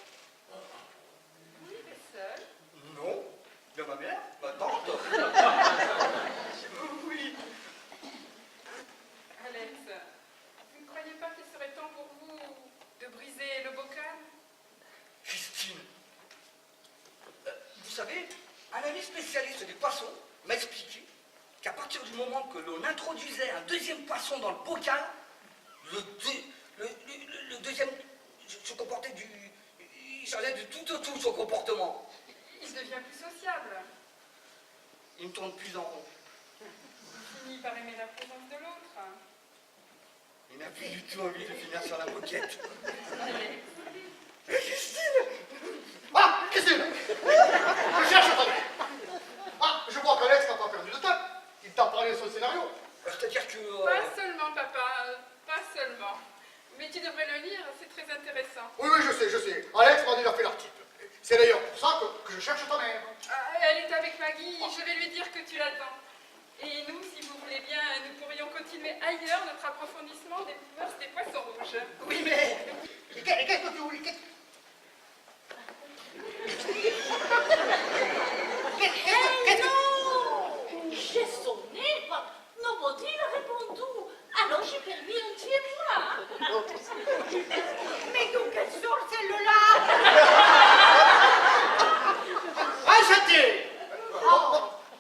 Vous vivez seul? Non. De ma mère, ma tante. Oui. Alex, vous ne croyez pas qu'il serait temps pour vous de briser le bocal? Christine. Vous savez, un ami spécialiste des poissons m'a expliqué qu'à partir du moment que l'on introduisait un deuxième poisson dans le bocal, le deuxième se comportait il changeait de tout au tout son comportement. Il devient plus sociable. Il ne tourne plus en rond. Il finit par aimer la présence de l'autre. Il n'a plus du tout envie de finir sur la moquette. Ah, Christine! Je cherche ta mère. Ah, je vois qu'Alex n'a pas perdu de temps. Il t'a parlé de son scénario. C'est-à-dire que... Pas seulement, papa, pas seulement. Mais tu devrais le lire, c'est très intéressant. Oui, je sais. Alex m'a déjà fait l'article. C'est d'ailleurs pour ça que je cherche ta mère. Elle est avec Maggie, je vais lui dire que tu l'attends. Et nous, si vous voulez bien, nous pourrions continuer ailleurs notre approfondissement des mœurs des poissons rouges. Oui, mais... Et qu'est-ce que tu voulais? Non! J'ai sonné, nobody n'a répondu. Alors j'ai permis un témoin. Mais d'où qu'elle sort celle-là? Enchanté!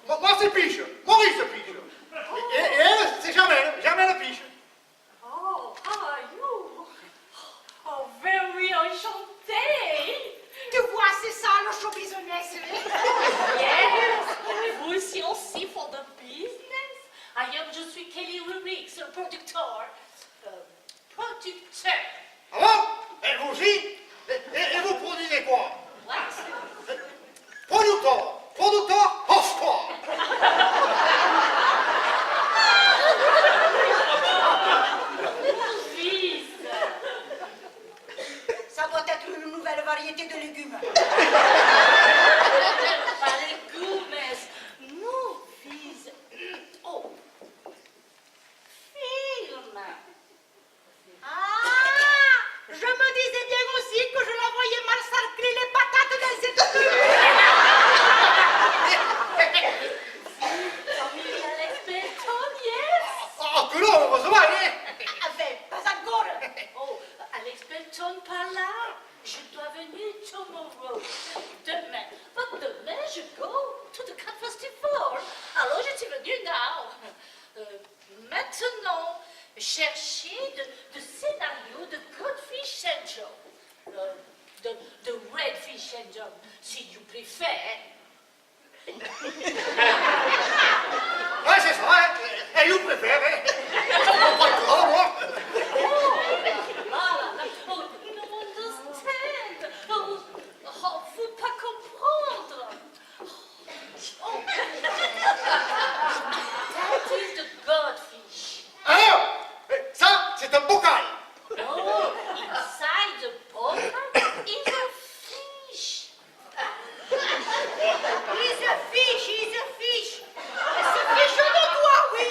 Moi c'est Piche, Maurice Piche. Et elle, c'est Germaine Piche. Oh, how are you? Oh, very enchanté. Tu vois, c'est ça le show business. Yes, vous aussi for the business. Je suis Kelly Rubix, producteur. Producteur. Ah bon? Et vous aussi? Et vous produisez quoi? What? Producteur, off-quoi? Fils. Ça doit être une nouvelle variété de légumes. Pas légumes. Non, fils. Oh. Film. Ah! Je me disais bien aussi que je la voyais mal sarcler les patates dans cette tenue. Famille Alex Belton, yes. Ah, que non, heureusement, hein? Enfin, pas encore. Oh, Alex Belton par là. Je dois venir tomorrow. Demain. But demain, je go to the Cat Festival. Alors, je suis venue now. Maintenant, chercher de scénario de Godfish Angel. De Redfish Angel, si tu préfères. Ouais, c'est ça, hein? Et vous préférez, hein? Je comprends pas le temps, moi. Oh, you don't understand. Oh, faut pas comprendre. Oh, that is the Godfish. Alors, ça, c'est un bocal. Oh, inside the bottle is a fish. He's a fish. Ce fichon de toi, oui.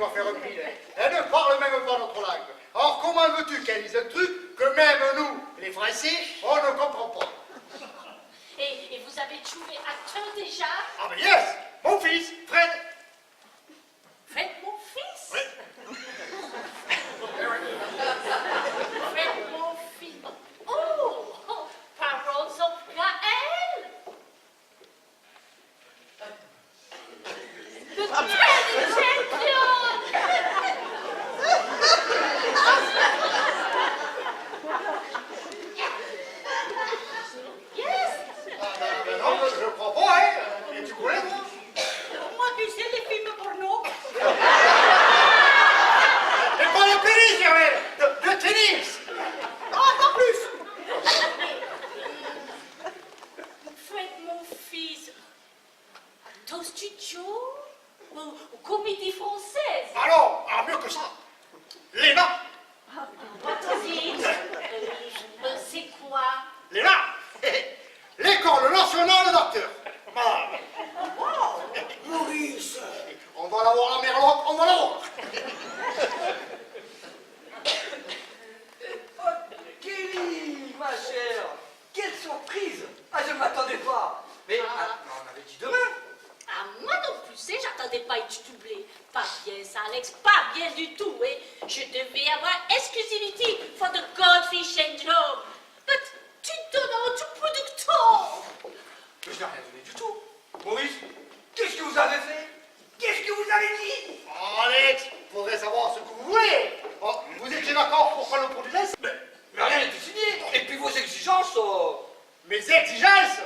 va faire un pile. Elle ne parle même pas notre langue. Alors comment veux-tu qu'elle dise un truc que même nous, les Français, on ne comprend pas? Et vous avez trouvé acteur déjà? Ah ben yes, mon fils, Fred. Fred, mon fils? Oui. Fred, mon fils. Oh, paroles of Gaël. The training champion. Yes. Non, je crois pas, hein. Et tu connais, moi? Moi, tu sais, les films porno. Mais pas le tennis, Germaine. Le tennis. Ah, pas plus. Fred, mon fils. Ton studio ou comédie française? Alors, mieux que ça. Léna. What is it? C'est quoi? Léna. L'école nationale d'acteurs. Madame. Maurice! On va l'avoir la merlotte, on va l'avoir. Oh, Kelly, ma chère! Quelle surprise! Ah, je ne m'attendais pas! Mais on avait dit demain! Ah, moi non plus, hein, j'attendais pas être doublé. Pas bien, ça, Alex, pas bien du tout, hein. Je devais avoir exclusivity for the Goldfish Syndrome. But tu donnes à tout producteur. Mais je n'ai rien donné du tout! Maurice, qu'est-ce que vous avez fait? Qu'est-ce que vous avez dit? Alex, faudrait savoir ce que vous voulez. Oh, vous étiez d'accord pour qu'on le produise? Mais rien n'était signé! Et puis vos exigences... Mes exigences.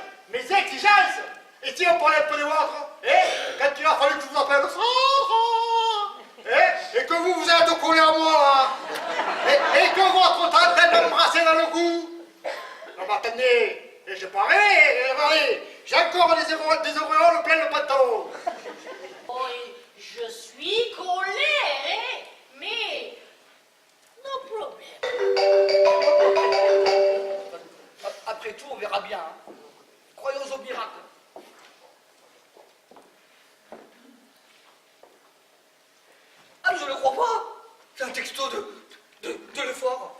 Et si on parlait un peu des vôtres, quand il a fallu que je vous appelle et que vous êtes collé à moi, là, et que votre tante est de m'embrasser dans le cou. Non, mais attendez, j'ai pas regardez, j'ai encore des auréoles plein le pantalon. Oh, et je suis colère, hein, mais no problème. Après tout, on verra bien. Hein. Croyons au miracle. Ah, je ne crois pas. C'est un texto de l'effort.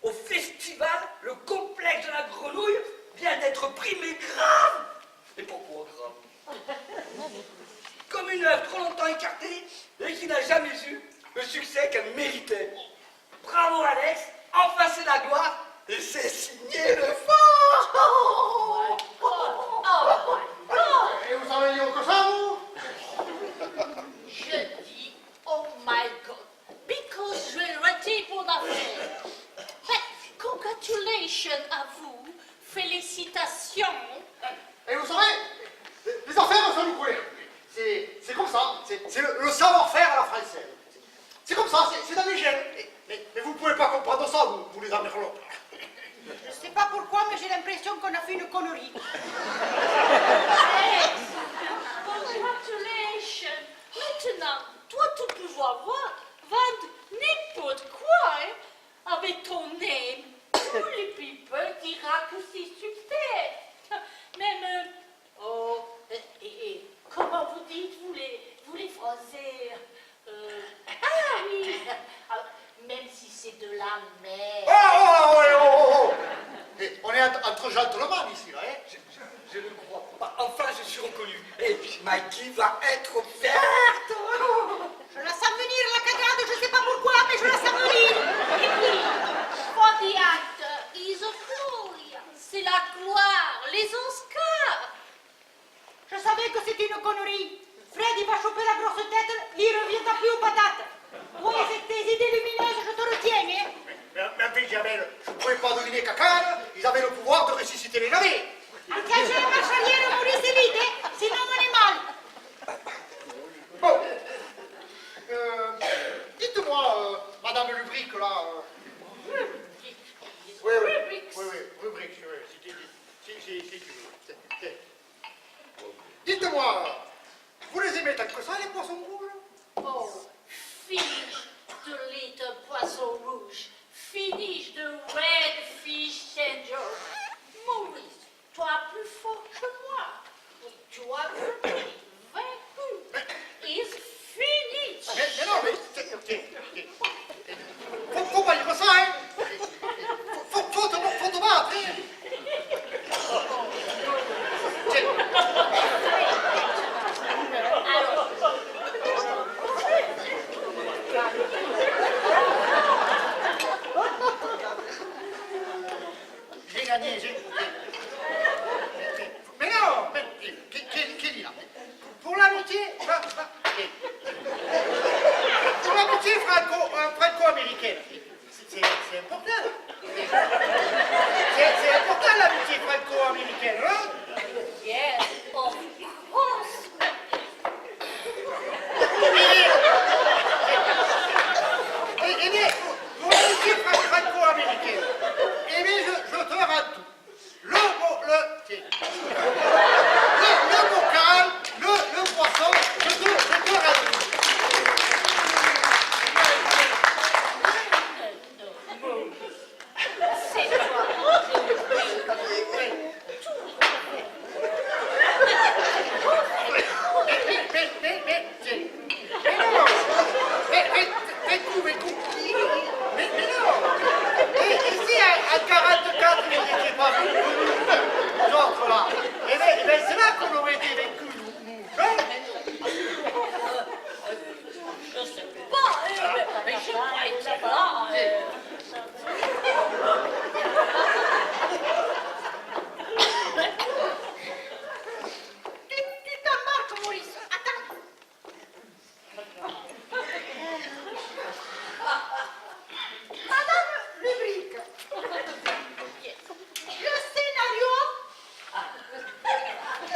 Au festival, le complexe de la grenouille vient d'être primé grave. Et pourquoi grave? Comme une œuvre trop longtemps écartée et qui n'a jamais eu le succès qu'elle méritait. Bravo Alex, enfin c'est la gloire et c'est signé le fort. Et vous savez dire que ça, vous? Je dis, oh my God, because je vais rater mon affaire. Mais congratulations à vous, félicitations. Et vous savez, les affaires, ça nous connaît. C'est comme ça, c'est le savoir-faire à la française. C'est comme ça, c'est dans les gènes. Mais vous pouvez pas comprendre ça, vous les amerlots. Je sais pas pourquoi, mais j'ai l'impression qu'on a fait une connerie. Alex, congratulations. Maintenant, toi, tu peux vendre n'importe quoi, hein, avec ton name. Tous les people dira que c'est super. Même, comment vous dites, vous les Français, ah oui, même si c'est de la merde. Oh. On est entre gentlemen ici, là, hein. Je ne crois pas. Enfin, je suis reconnu. Et puis, Mikey va être verte. Je la sens venir, la cagade, je sais pas pourquoi, mais je la sens venir. Et puis, for the actor is a glory. C'est la gloire, les Oscars. Je savais que c'était une connerie. Fred, il va choper la grosse tête, il reviendra plus aux patates. Oui, c'est tes idées lumineuses, je te retiens, hein. Mais en fait, Jamel, je ne pouvais pas deviner qu'à ils avaient le pouvoir de ressusciter les navires. Engagez la marche arrière, Maurice, vite, hein, sinon on est mal. Bon. Dites-moi, Madame Lubrique, là. Oui, rubrique, si tu veux. Dites-moi, vous les aimez tant que ça, les poissons rouges? Oh, finish the little poisson rouge. Finish the red fish syndrome. Maurice, toi plus fort que moi. Oui, tu as vaincu. Is finished. Mais Pour l'amitié franco-américaine, c'est important. C'est important l'amitié franco-américaine, hein? Yes, of course. Eh bien, pour l'amitié franco-américaine, eh bien, je te rends tout. Le bocal, le poisson, je te rends tout. C'est toi. Mais non. Et ici, à 44, vous n'étiez pas vus. Nous autres, là. Eh bien, c'est là qu'on aurait été vécus, nous. Hein? Je sais pas, mais je crois être là. Tu t'embarques, Maurice. Attends. Madame Lubrique, le scénario,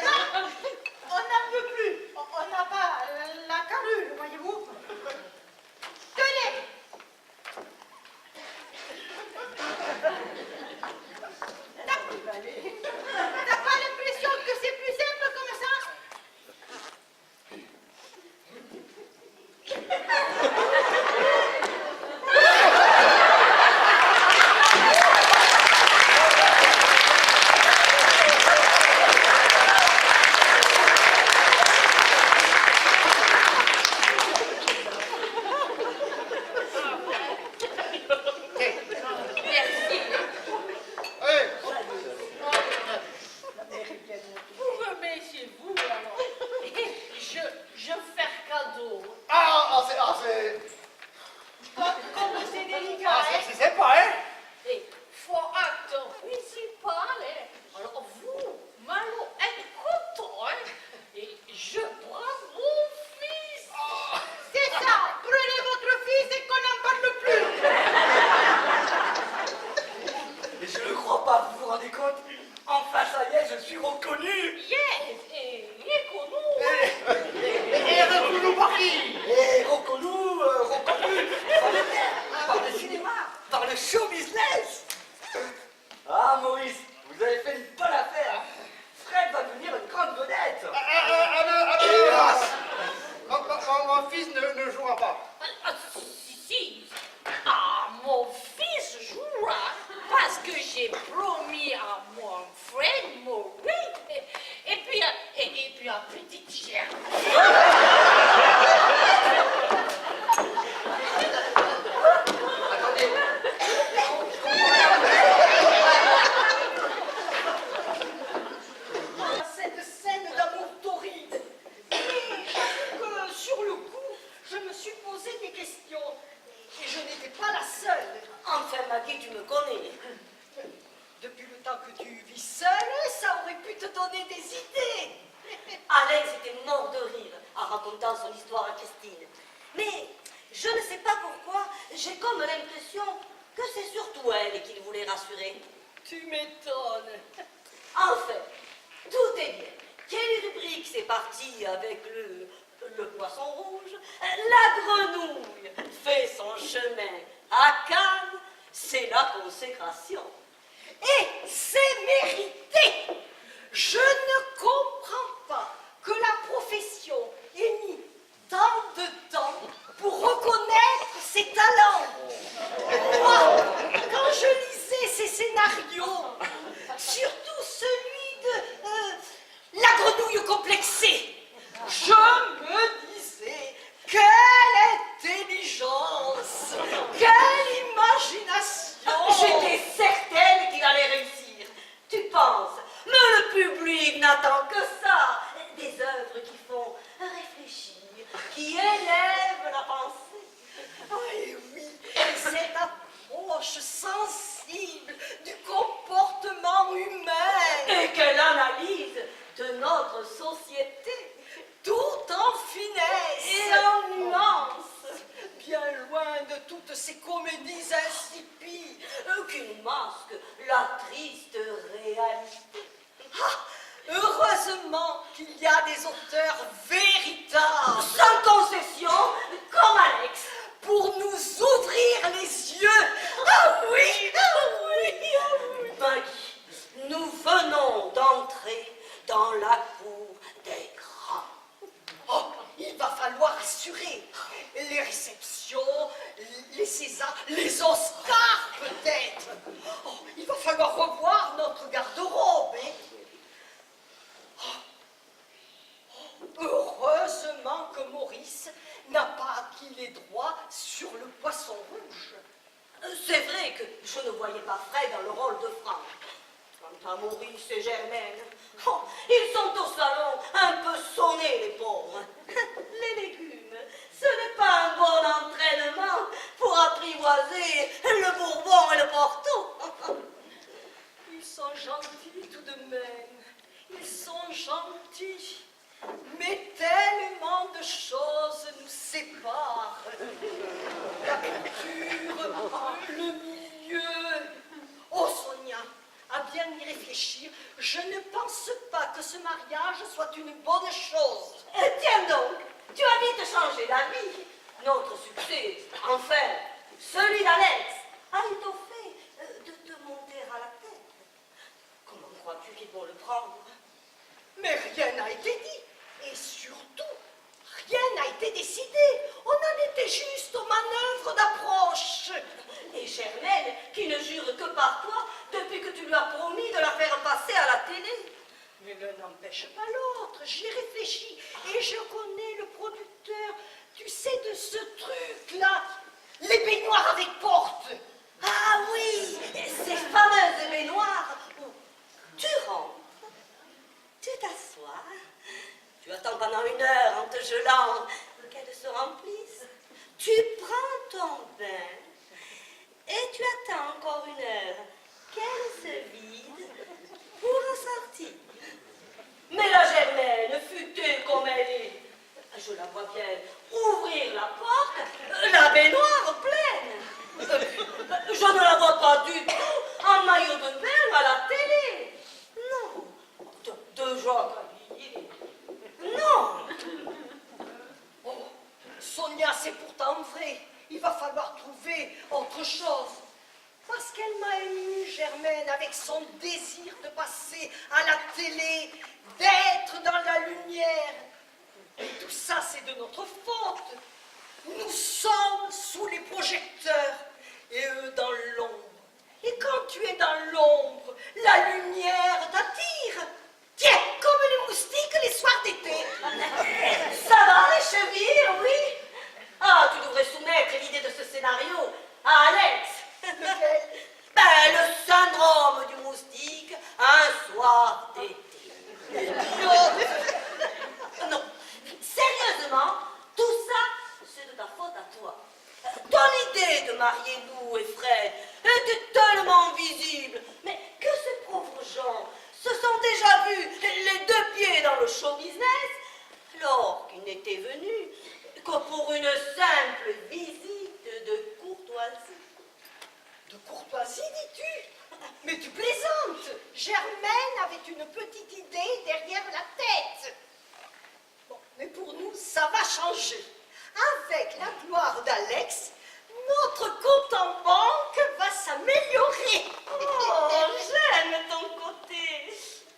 là, on n'en veut plus. On n'a pas la carrure, voyez-vous. Tenez. T'as pas l'impression que c'est plus simple comme ça? Merci. Vous remettez chez vous, alors. Je fais cadeau. Comme c'est délicat, Ah, hein? c'est sympa, hein? Et faut acteur principal, hein. Alors vous, Malo, êtes content, hein. Et je prends mon fils. C'est ça. Prenez votre fils et qu'on n'en parle plus. Et je ne crois pas, vous vous rendez compte? Enfin, ça y est, je suis reconnu. Yes, et écono. Et reconnu par qui? Et reconnu, par le cinéma, par le show business. Ah, Maurice, vous avez fait une bonne affaire. Fred va devenir une grande vedette. Hélas, mon fils ne jouera pas. Si. Ah, mon fils jouera parce que j'ai promis à mon frère Maurice et puis à petite chère. Attendez. Cette scène d'amour torride. Mais sur le coup, je me suis posé des questions. Et je n'étais pas la seule. Enfin, Maggie, tu me connais. Depuis le temps que tu vis seule, ça aurait pu te donner des idées. Alex était mort de rire en racontant son histoire à Christine. Mais je ne sais pas pourquoi, j'ai comme l'impression que c'est surtout elle qu'il voulait rassurer. Tu m'étonnes. Enfin, tout est bien. Quelle rubrique c'est parti avec le poisson rouge? La grenouille fait son chemin à Cannes, c'est la consécration. Et c'est mérité. Je ne comprends pas que la profession ait mis tant de temps pour reconnaître ses talents. Moi, quand je lisais ces scénarios, surtout celui de la grenouille complexée, je me disais, quelle intelligence, quelle imagination. J'étais certaine qu'il allait réussir. Tu penses? Mais le public n'attend que ça. Des œuvres qui toutes ces comédies insipides qui nous masquent la triste réalité. Ah, heureusement qu'il y a des auteurs véritables, sans concession, comme Alex, pour nous ouvrir les yeux. Ah oui, ah oui, ah oui. Maggie, nous venons d'entrer dans la cour des grands. Oh, il va falloir assurer les réceptions, les Césars, les Oscars peut-être. Oh, il va falloir revoir notre garde-robe. Heureusement que Maurice n'a pas acquis les droits sur le poisson rouge. C'est vrai que je ne voyais pas Fred dans le rôle de Franck. Quant à Maurice et Germaine, oh, ils sont au salon un peu sonnés, les pauvres. Les légumes, ce n'est pas un bon entraînement pour apprivoiser le Bourbon et le Porto. Ils sont gentils tout de même. Ils sont gentils. Mais tellement de choses nous séparent. La culture, le milieu. Oh Sonia, à bien y réfléchir, je ne pense pas que ce mariage soit une bonne chose. Tiens donc, tu as vite changé d'avis. Notre succès, enfin, celui d'Alex, a étoffé de te monter à la tête. Comment crois-tu qu'ils vont le prendre? Mais rien n'a été dit. Et surtout, rien n'a été décidé. On en était juste aux manœuvres d'approche. Et Germaine, qui ne jure que par toi, depuis que tu lui as promis de la faire passer à la télé. Mais l'un n'empêche pas l'autre, j'y réfléchis. Et je connais le producteur, tu sais, de ce truc-là, les baignoires avec porte. Ah oui, ces fameuses baignoires où tu rentres, tu t'assois, tu attends pendant 1 heure en te gelant qu'elle se remplisse. Tu prends ton bain et tu attends encore 1 heure qu'elle se vide pour en sortir. Mais la Germaine, futée comme elle est, je la vois bien ouvrir la porte, la baignoire pleine. Je ne la vois pas du tout en maillot de bain à la télé. Non, de gens habillés. Non. Oh, Sonia, c'est pourtant vrai. Il va falloir trouver autre chose. Parce qu'elle m'a émue, Germaine, avec son désir de passer à la télé, d'être dans la lumière. Et tout ça, c'est de notre faute. Nous sommes sous les projecteurs et eux dans l'ombre. Et quand tu es dans l'ombre, la lumière t'attire. Tiens, comme les moustiques les soirs d'été. Ça va, les chevilles, oui? Ah, tu devrais soumettre l'idée de ce scénario à Alex. Ben, le syndrome du moustique, un soir d'été. Non, sérieusement, tout ça, c'est de ta faute à toi. Ton idée de marier Lou et Fred était tellement visible, mais que ces pauvres gens se sont déjà vus les 2 pieds dans le show business, alors qu'ils n'étaient venus que pour une simple visite de courtoisie. De courtoisie, dis-tu? Mais tu plaisantes. Germaine avait une petite idée derrière la tête. Bon, mais pour nous, ça va changer. Avec la gloire d'Alex, notre compte en banque va s'améliorer. Oh, j'aime ton côté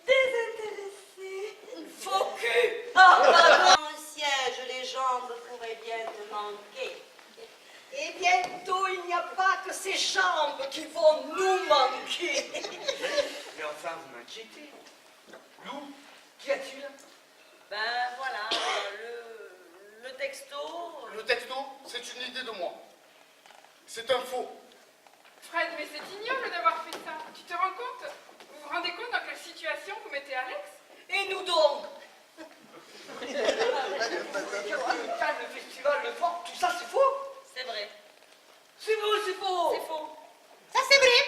désintéressé. Faux cul. Ah, dans le siège, les jambes pourraient bien te manquer. Et bientôt, il n'y a pas que ces jambes qui vont nous manquer. Mais enfin, vous m'inquiétez. Lou, qu'y a-t-il? Ben voilà, le texto. Le texto, c'est une idée de moi. C'est un faux. Fred, mais c'est ignoble d'avoir fait ça. Tu te rends compte? Vous vous rendez compte dans quelle situation vous mettez Alex? Et nous donc? Le festival, le fort, tout ça, c'est faux? C'est vrai. C'est faux, c'est faux. C'est faux. Ça, c'est vrai.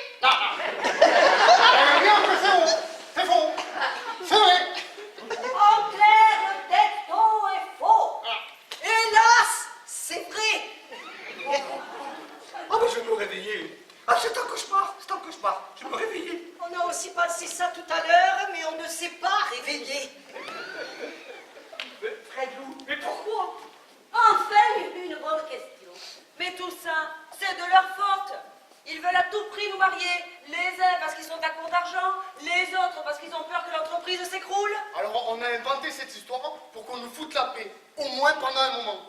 Regarde, c'est faux. C'est faux. C'est vrai. En clair, le texto est faux. Hélas, c'est vrai. Fredlou. Mais pourquoi? Enfin, une bonne question. Mais tout ça, c'est de leur faute. Ils veulent à tout prix nous marier. Les uns parce qu'ils sont à court d'argent, les autres parce qu'ils ont peur que l'entreprise s'écroule. Alors on a inventé cette histoire pour qu'on nous foute la paix, au moins pendant un moment.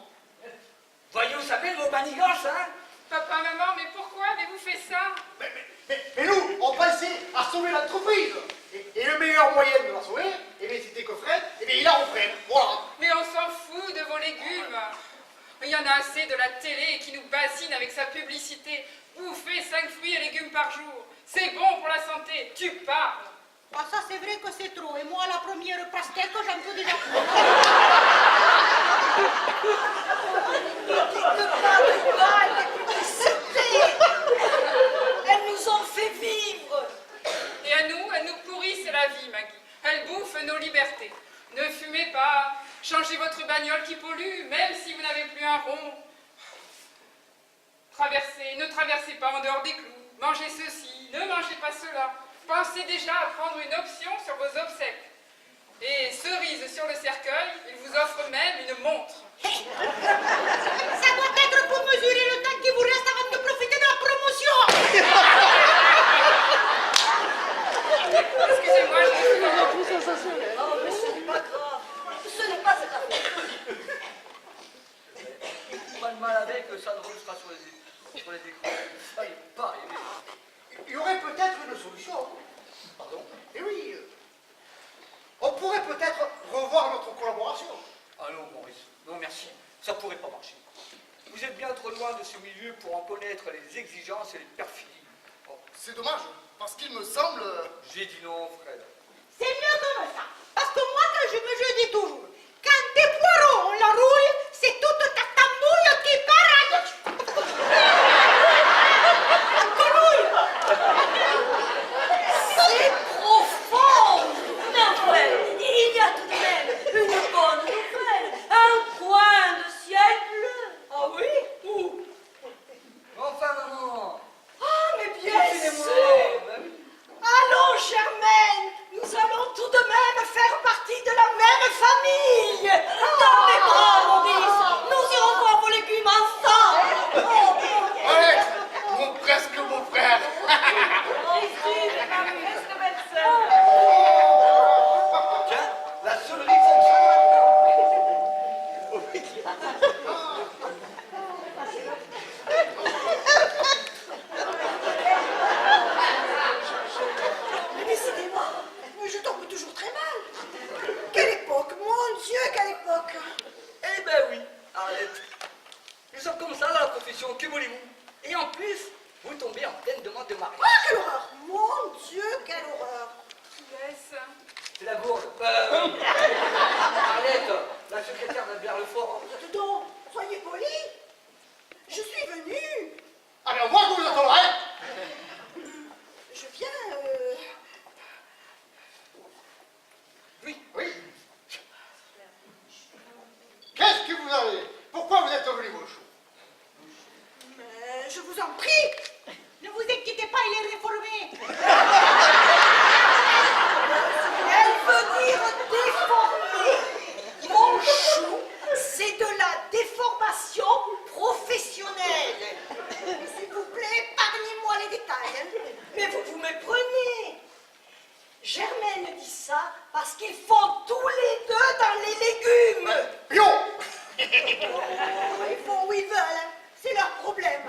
Voyons, ça fait vos manigances, hein? Papa, maman, mais pourquoi avez-vous fait ça? Mais nous, on pensait à sauver l'entreprise. Et le meilleur moyen de la sauver, eh bien, c'était que Fred, eh bien, il a refrain. Voilà. Mais on s'en fout de vos légumes. Il y en a assez de la télé qui nous bassine avec sa publicité. Bouffez 5 fruits et légumes par jour. C'est bon pour la santé. Tu parles. Ah, ça, c'est vrai que c'est trop. Et moi, la première pastèque, j'en peux déjà plus. Elles nous ont fait vivre. Et à nous, elles nous pourrissent la vie, Maggie. Elles bouffent nos libertés. Ne fumez pas. Changez votre bagnole qui pollue, même si vous n'avez plus un rond. Ne traversez pas en dehors des clous. Mangez ceci, ne mangez pas cela. Pensez déjà à prendre une option sur vos obsèques. Et cerise sur le cercueil, il vous offre même une montre. Ça doit être pour mesurer le temps qui vous reste avant de profiter de la promotion. Excusez-moi, je Oh, mais ce n'est pas grave. Ce n'est pas grave. Pas de mal avec, ça ne sera sur les écrans. Allez, pas arrivé. Il y aurait peut-être une solution. Pardon? Eh oui. On pourrait peut-être revoir notre collaboration. Ah non, Maurice, non merci, ça pourrait pas marcher. Vous êtes bien trop loin de ce milieu pour en connaître les exigences et les perfidies. Oh, c'est dommage, parce qu'il me semble... J'ai dit non, Fred. C'est mieux comme ça. Parce que moi, je dis toujours, quand des poireaux ont la rouille, c'est toute ta tambouille qui paraille. C'est profond. Mais enfin, il y a tout de même une bonne nouvelle. Un coin de ciel bleu. Ah oui? Où? Enfin, maman. Ah, mais bien Excusez-moi, sûr. bah oui. Allons, Germaine, nous allons tout de même faire partie de la même famille. Dans mes bras, Maurice, nous irons voir vos légumes ensemble. Allez, presque mon frère. Ici, ma presque médecin. Tiens, la sonnerie fonctionne Mais décidément, je tombe toujours très mal. Quelle époque, mon Dieu, quelle époque. Eh ben oui, Arlette. Nous sommes comme ça dans la profession, que voulez-vous? Et en plus, vous tombez en pleine demande de mariage. Ah, quelle horreur. Mon Dieu, quelle horreur. Yes. C'est la gourde. Arlette, la secrétaire d'Albert Lefort. Dites donc, soyez poli. Je suis venue. Ah ben moi, je vous attendrai. Je viens, Oui. Oui. Qu'est-ce que vous avez? Pourquoi vous êtes venu, mon chou? mais je vous en prie. Ne vous inquiétez pas, il est réformé. Elle veut dire déformé. Mon chou, c'est de la déformation professionnelle. S'il vous plaît, épargnez-moi les détails. Hein. Mais vous méprenez. Germaine dit ça parce qu'ils font tous les deux dans les légumes. Yo! Ils font où ils veulent. Hein. C'est leur problème.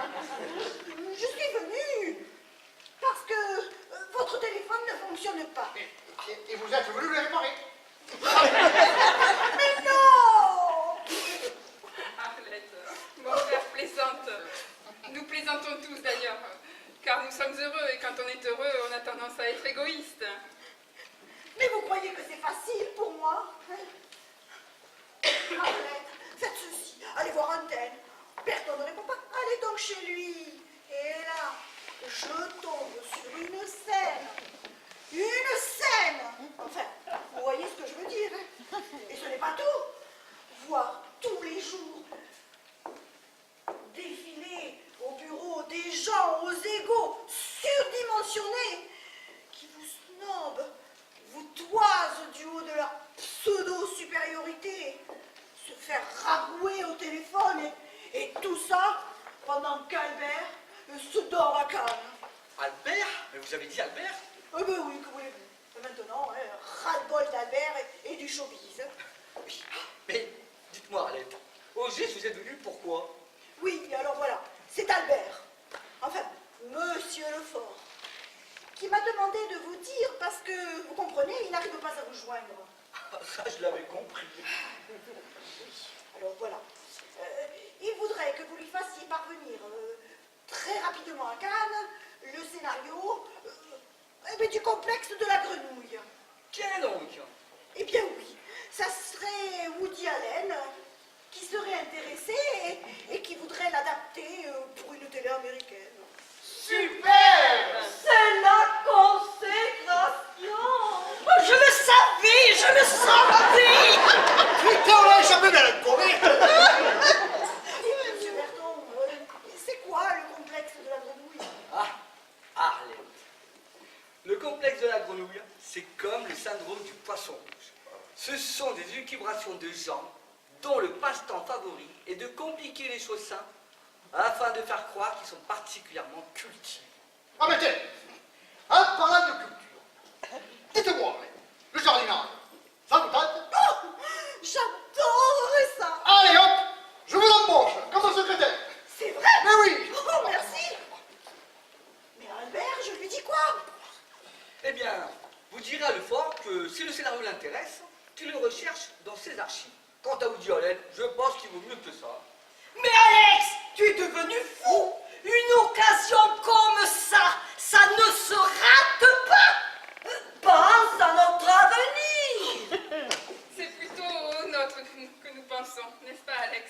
Je suis venue parce que votre téléphone ne fonctionne pas. Et vous êtes venu le réparer. Mais non! Arlette, mon frère plaisante. Nous plaisantons tous d'ailleurs, car nous sommes heureux et quand on est heureux, on a tendance à être égoïste. Mais vous croyez que c'est facile pour moi? Arlette, faites ceci. Allez voir un tel. Personne ne répond pas. Allez donc chez lui. Et là, je tombe sur une scène. Une scène. Enfin, vous voyez ce que je veux dire. Hein. Et ce n'est pas tout. Voir tous les jours défiler au bureau des gens aux égaux surdimensionnés qui vous snobent, vous toisent du haut de leur pseudo-supériorité, faire rabrouer au téléphone et tout ça pendant qu'Albert se dort à Cannes. Albert? Mais vous avez dit Albert? Eh ben oui, que voulez-vous. Et maintenant, ras-le-bol d'Albert et du showbiz. Oui. Mais dites-moi, Arlette, au juste, vous êtes venu pourquoi? Oui, alors voilà, c'est Albert. Enfin, Monsieur Lefort, qui m'a demandé de vous dire parce que, vous comprenez, il n'arrive pas à vous joindre. Ça, je l'avais compris. Oui, alors voilà. Il voudrait que vous lui fassiez parvenir très rapidement à Cannes le scénario du complexe de la grenouille. Tiens donc. Eh bien oui, ça serait Woody Allen qui serait intéressé et qui voudrait l'adapter pour une télé américaine. Super! C'est la consécration. Je le savais. Putain, on a échappé de la Corée! Dites, monsieur Berton, c'est quoi le complexe de la grenouille? Ah, Arlette. Le complexe de la grenouille, c'est comme le syndrome du poisson rouge. Ce sont des élucubrations de gens dont le passe-temps favori est de compliquer les choses simples afin de faire croire qu'ils sont particulièrement cultivés. Ah mais tiens, parlant de culture, dites-moi, le jardinage, ça vous tente? Oh, j'adorerais ça. Allez hop, je vous embauche comme secrétaire. C'est vrai? Mais oui. Oh, merci. Mais Albert, je lui dis quoi? Eh bien, vous direz à Lefort que si le scénario l'intéresse, qu'il le recherche dans ses archives. Quant à Woody Allen, je pense qu'il vaut mieux que ça. Mais Alex, tu es devenu fou. Une occasion comme ça ne se rate pas. Pense à notre avenir. C'est plutôt au nôtre que nous pensons, n'est-ce pas, Alex?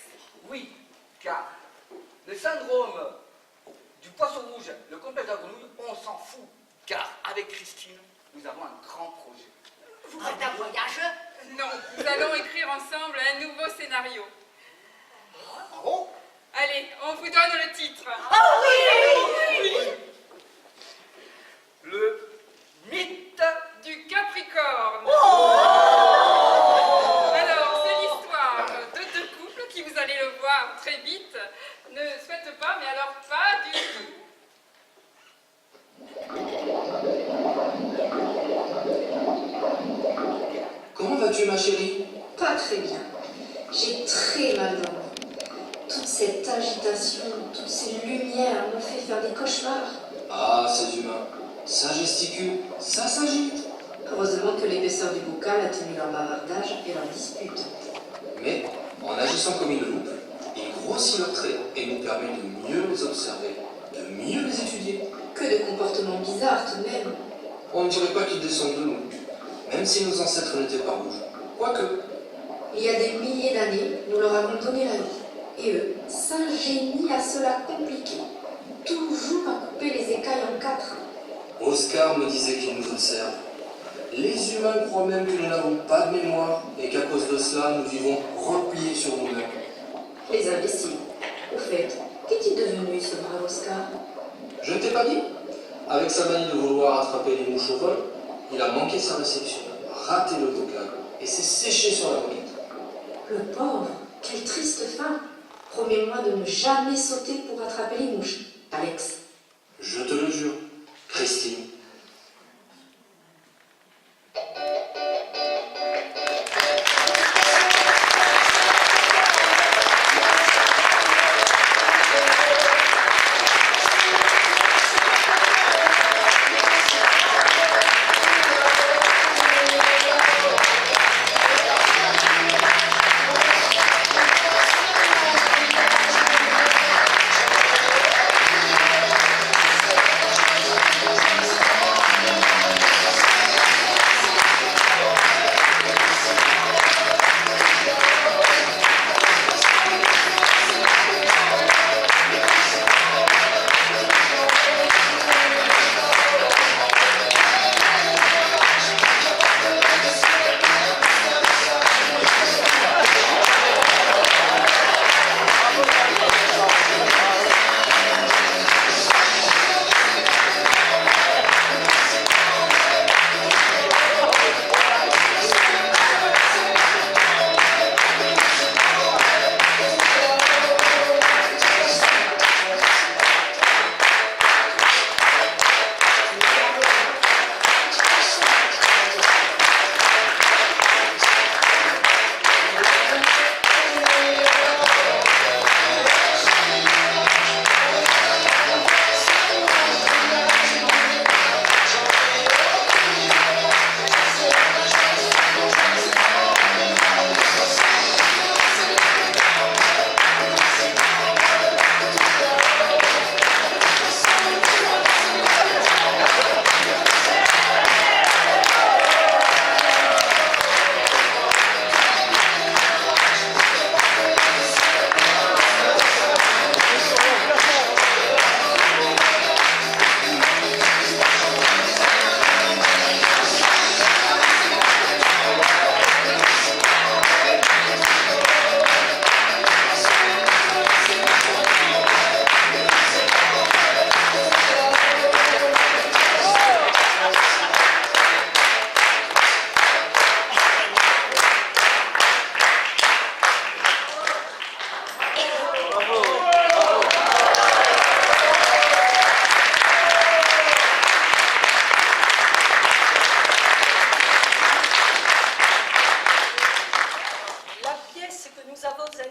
Oui, car le syndrome du poisson rouge, le complexe de la grenouille, on s'en fout. Car avec Christine, nous avons un grand projet. Vous faites un voyage? Non, nous allons écrire ensemble un nouveau scénario. Ah bon? Allez, on vous donne le titre. Ah oui. Le mythe Du Capricorne. Oh. Alors, c'est l'histoire de deux couples qui, vous allez le voir très vite, ne souhaitent pas, mais alors pas du tout. Comment vas-tu, ma chérie? Pas très bien. J'ai très mal dormi. Toute cette agitation, toutes ces lumières me fait faire des cauchemars. Ah, ces humains. Ça gesticule, ça s'agite. Heureusement que l'épaisseur du bocal a tenu leur bavardage et leur dispute. Mais, en agissant comme une loupe, il grossit leurs traits et nous permet de mieux les observer, de mieux les étudier. Que de comportements bizarres tout de même. On ne dirait pas qu'ils descendent de nous, même si nos ancêtres n'étaient pas rouges. Quoique. Il y a des milliers d'années, nous leur avons donné la vie. Et eux s'ingénient à cela compliqué, toujours à couper les écailles en quatre. Oscar me disait qu'ils nous observent. Les humains croient même que nous n'avons pas de mémoire et qu'à cause de cela, nous vivons repliés sur nous-mêmes. Les imbéciles. Au fait, qu'est-il devenu ce brave Oscar? Je ne t'ai pas dit? Avec sa manie de vouloir attraper les mouches au vol, il a manqué sa réception, raté l'autocar et s'est séché sur la moquette. Le pauvre, quelle triste fin. Promets-moi de ne jamais sauter pour attraper les mouches, Alex. Je te le jure, Christine.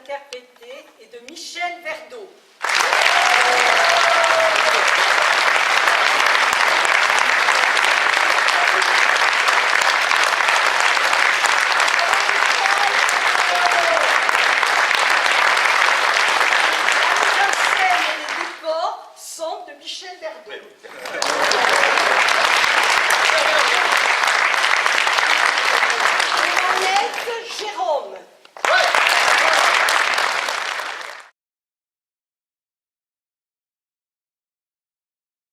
interprétée est de Michel Verdot. Sont de Michel Verdot.